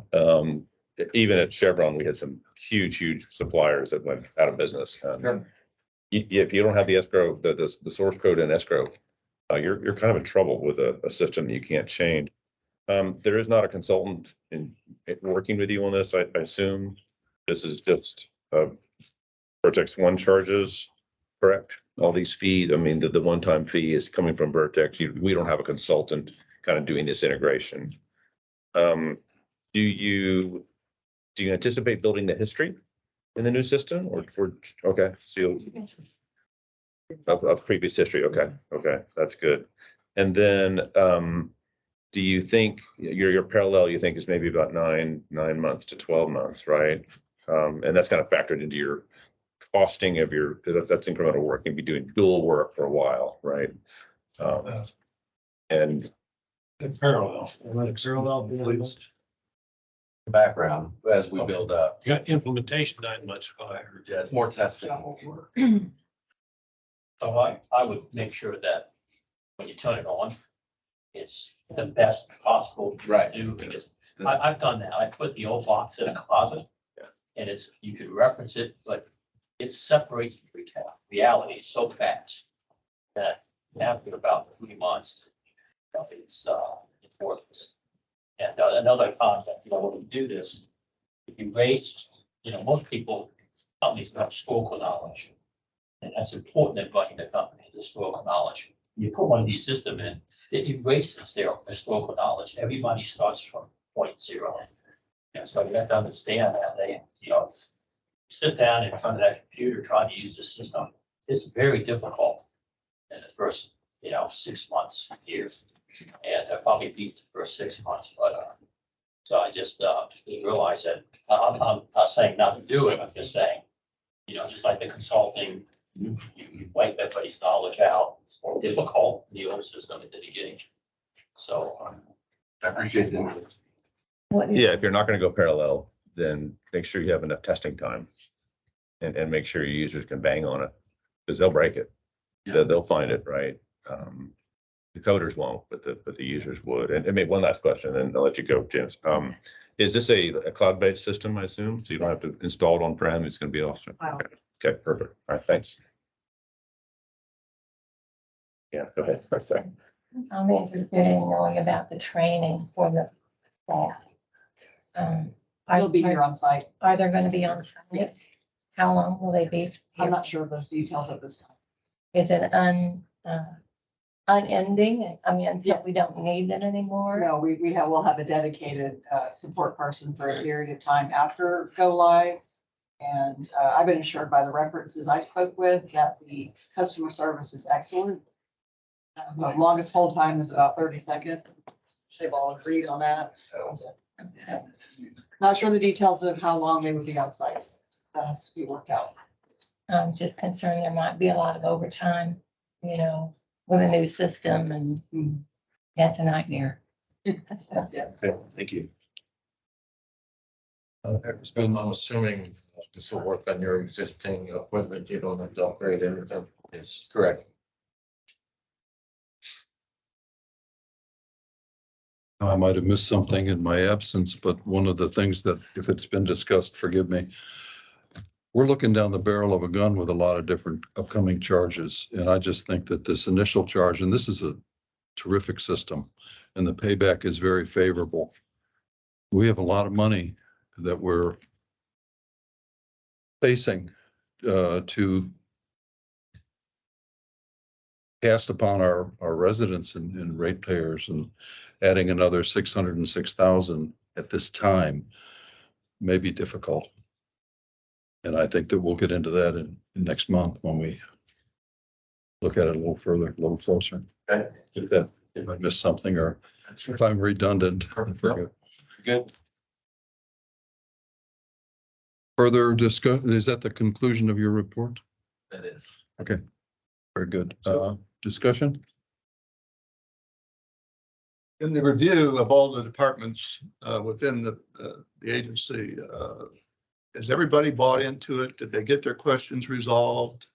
Even at Chevron, we had some huge suppliers that went out of business. Sure. If you don't have the escrow, the source code in escrow, you're kind of in trouble with a system that you can't change. There is not a consultant working with you on this. I assume this is just Vertex One charges, correct? All these fees. I mean, the one-time fee is coming from Vertex. We don't have a consultant kind of doing this integration. Do you anticipate building the history in the new system, or okay, so of previous history? Okay, that's good. And then do you think your parallel, you think, is maybe about 9 months to 12 months, right? And that's kind of factored into your costing of your, because that's incremental work. You'd be doing dual work for a while, right? And In parallel. Background as we build up. You got implementation 9 months ago, I heard. Yeah, it's more testing. So I would make sure that when you turn it on, it's the best possible Right. to do, because I've done that. I put the old box in a closet. And you could reference it, but it separates the reality so fast that after about 3 months, it's worthless. And another concept, when we do this, if you raise, most people, companies have historical knowledge. And that's important in running the company, historical knowledge. You put one of these systems in, it erases their historical knowledge. Everybody starts from point zero. And so you have to understand that they, sit down in front of that computer trying to use the system. It's very difficult in the first, 6 months, years. And probably beats the first 6 months, but so I just didn't realize that. I'm not saying not to do it. I'm just saying, just like the consulting, you wipe everybody's knowledge out. It's more difficult in the old system at the beginning. So I appreciate that. yeah, if you're not going to go parallel, then make sure you have enough testing time and make sure your users can bang on it, because they'll break it. Yeah. They'll find it, right? The coders won't, but the users would. And maybe one last question, and I'll let you go, James. Is this a cloud-based system, I assume? So you don't have to install it on-prem, it's going to be awesome. Wow. Okay, perfect. All right, thanks. Yeah, go ahead. Sorry. I'm interested in knowing about the training for the staff. They'll be here on site. Are they going to be on site? Yes. How long will they be? I'm not sure of those details at this time. Is it unending? I mean, until we don't need it anymore? No, we'll have a dedicated support person for a period of time after go live. And I've been assured by the references I spoke with that the customer service is excellent. The longest hold time is about 30 seconds. They've all agreed on that, so. Not sure the details of how long they would be on site. That has to be worked out. I'm just concerned there might be a lot of overtime, with a new system, and that's a nightmare. Okay, thank you. I'm assuming this will work on your existing equipment. You don't have to upgrade anything. Yes, correct. I might have missed something in my absence, but one of the things that, if it's been discussed, forgive me. We're looking down the barrel of a gun with a lot of different upcoming charges. And I just think that this initial charge, and this is a terrific system, and the payback is very favorable. We have a lot of money that we're facing to cast upon our residents and ratepayers, and adding another 606,000 at this time may be difficult. And I think that we'll get into that in next month when we look at it a little further, a little closer. Okay. If I missed something or if I'm redundant. Good. Further discussion, is that the conclusion of your report? That is. Okay, very good. Discussion? In the review of all the departments within the agency, has everybody bought into it? Did they get their questions resolved?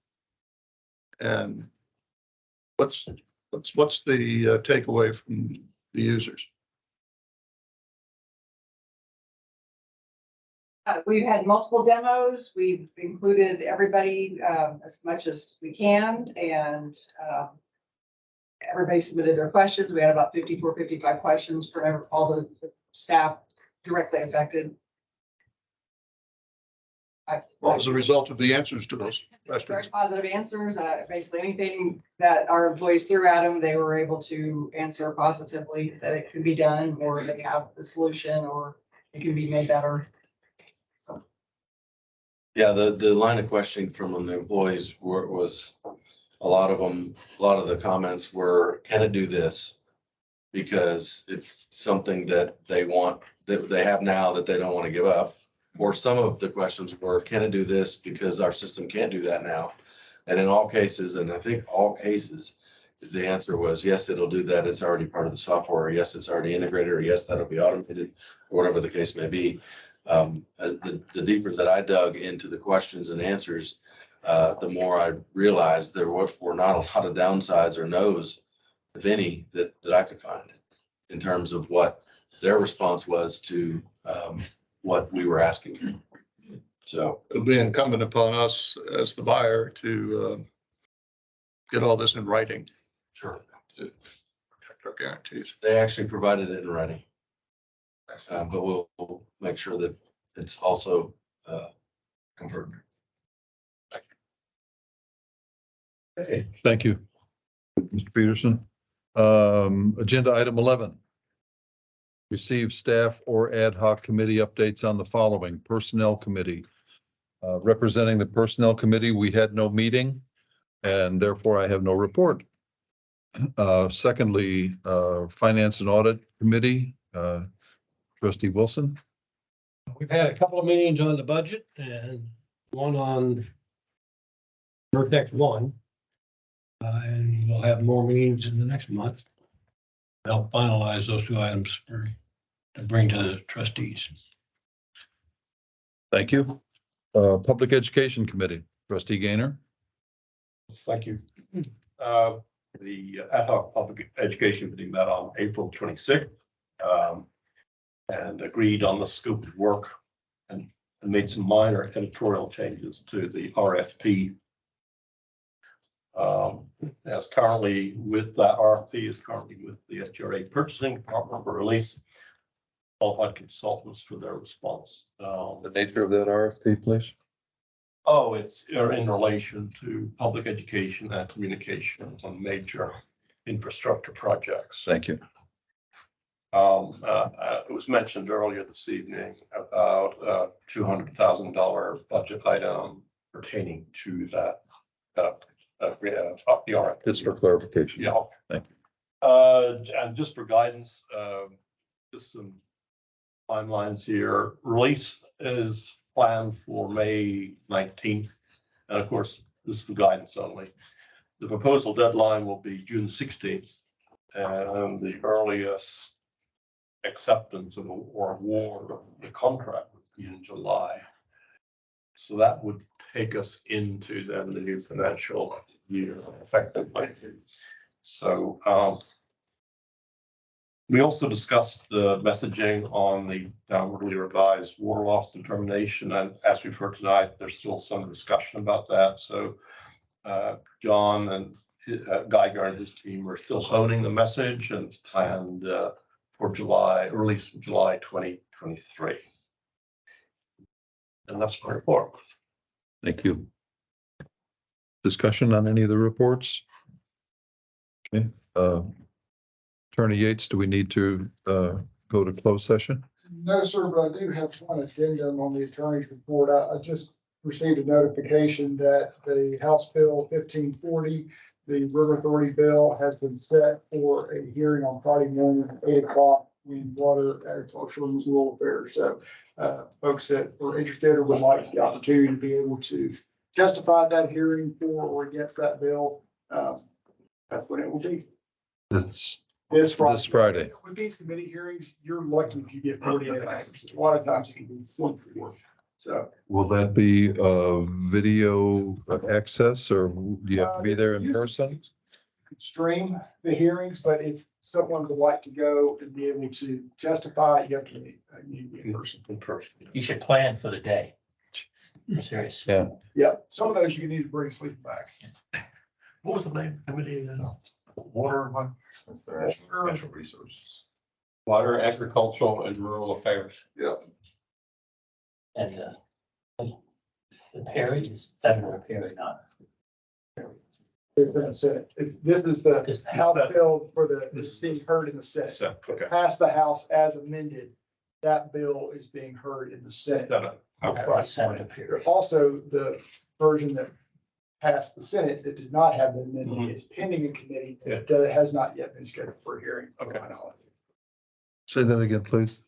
And what's the takeaway from the users? We've had multiple demos. We've included everybody as much as we can, and everybody submitted their questions. We had about 54, 55 questions for all the staff directly affected. What was the result of the answers to those Very questions? positive answers. Basically anything that our employees threw at them, they were able to answer positively that it could be done, or they have the solution, or it can be made better. Yeah, the line of questioning from the employees was a lot of them, a lot of the comments were, can it do this? Because it's something that they want, that they have now that they don't want to give up. Or some of the questions were, can it do this? Because our system can't do that now. And in all cases, and I think all cases, the answer was, yes, it'll do that. It's already part of the software. Or yes, it's already integrated, or yes, that'll be automated, or whatever the case may be. As the deeper that I dug into the questions and answers, the more I realized there were not a lot of downsides or no's, if any, that I could find in terms of what their response was to what we were asking. So It'll be incumbent upon us as the buyer to get all this in writing. sure, To protect our guarantees. they actually provided it in writing. But we'll make sure that it's also confirmed. Okay, thank you, Mr. Peterson. Agenda item 11. Receive staff or ad hoc committee updates on the following. Personnel Committee. Representing the Personnel Committee, we had no meeting and therefore I have no report. Secondly, Finance and Audit Committee, Trustee Wilson. We've had a couple of meetings on the budget and one on Vertex One. And we'll have more meetings in the next month. Help finalize those two items to bring to the trustees. Thank you. Public Education Committee, Trustee Gaynor. Thank you. The ad hoc public education committee met on April 26th and agreed on the scope of work and made some minor editorial changes to the RFP. As currently with that RFP is currently with the SGRA purchasing department for release. Qualified consultants for their response. The nature of that RFP, please. Oh, it's in relation to public education and communications on major infrastructure projects. Thank you. It was mentioned earlier this evening about $200,000 budget item pertaining to that. The RFP. Just for clarification. Yeah. Thank you. And just for guidance, just some timelines here. Release is planned for May 19th. And of course, this is for guidance only. The proposal deadline will be June 16th. And the earliest acceptance of or award of the contract would be in July. So that would take us into then the new financial year effectively. So we also discussed the messaging on the downwardly revised water loss determination. And as we've heard tonight, there's still some discussion about that. So John and Geiger and his team are still honing the message, and it's planned for July, release July 2023. And that's my report. Thank you. Discussion on any of the reports? Okay. Attorney Yates, do we need to go to closed session? No, sir, but I do have one addendum on the attorney's report. I just received a notification that the House Bill 1540, the River Authority bill, has been set for a hearing on Friday morning at 8 o'clock between water, agricultural, and rural affairs. So, folks that are interested or would like the opportunity to be able to testify at that hearing for or against that bill, that's what it will be. It's This this Friday. With these committee hearings, you're lucky if you get 48 hours. A lot of times it can be 24. So. Will that be video access or do you have to be there in person? Could stream the hearings, but if someone would like to go and be able to testify, you have to be in person. You should plan for the day. I'm serious. Yeah. Yeah, some of those you need to bring sleep back. What was the name? Water, that's their natural resources. Water, agricultural and rural affairs. Yeah. And the Perry is Senator Perry, not. This is the House bill for it's being heard in the Senate. Okay. Passed the House as amended. That bill is being heard in the Senate. Senator Perry. Also, the version that passed the Senate that did not have the amendment is pending in committee. It has not yet been scheduled for a hearing. Okay. Say that again, please.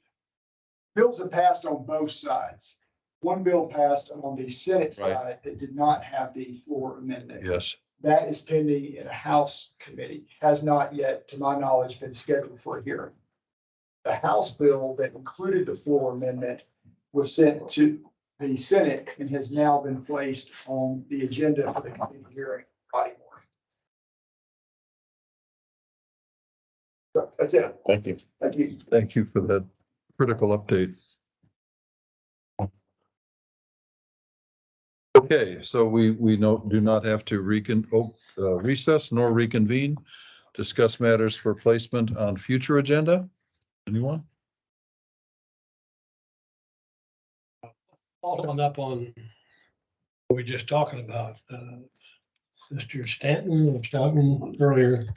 Bills have passed on both sides. One bill passed on the Senate Right. side that did not have the floor amendment. Yes. That is pending in a House committee, has not yet, to my knowledge, been scheduled for a hearing. The House bill that included the floor amendment was sent to the Senate and has now been placed on the agenda for the committee hearing Friday morning. So that's it. Thank you. Thank you. Thank you for that critical update. Okay, so we do not have to recess nor reconvene. Discuss matters for placement on future agenda. Anyone? Following up on what we were just talking about, Mr. Stanton earlier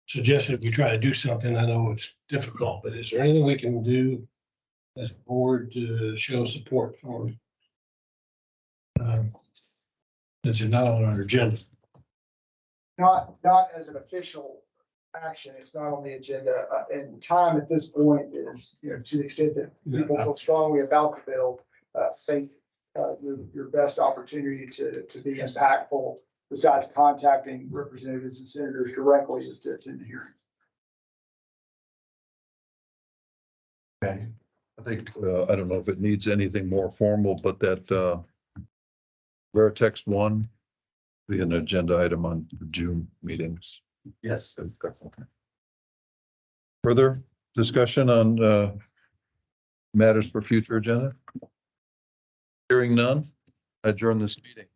suggested we try to do something. I know it's difficult, but is there anything we can do as a board to show support for? Since it's not on our agenda. Not as an official action. It's not on the agenda. And time at this point is, to the extent that people feel strongly about the bill, think your best opportunity to be impactful, besides contacting representatives and senators directly, is to attend the hearings. Okay. I think, I don't know if it needs anything more formal, but that Veritext 1 be an agenda item on June meetings. Yes. Okay. Further discussion on matters for future agenda? Hearing none, adjourn this meeting.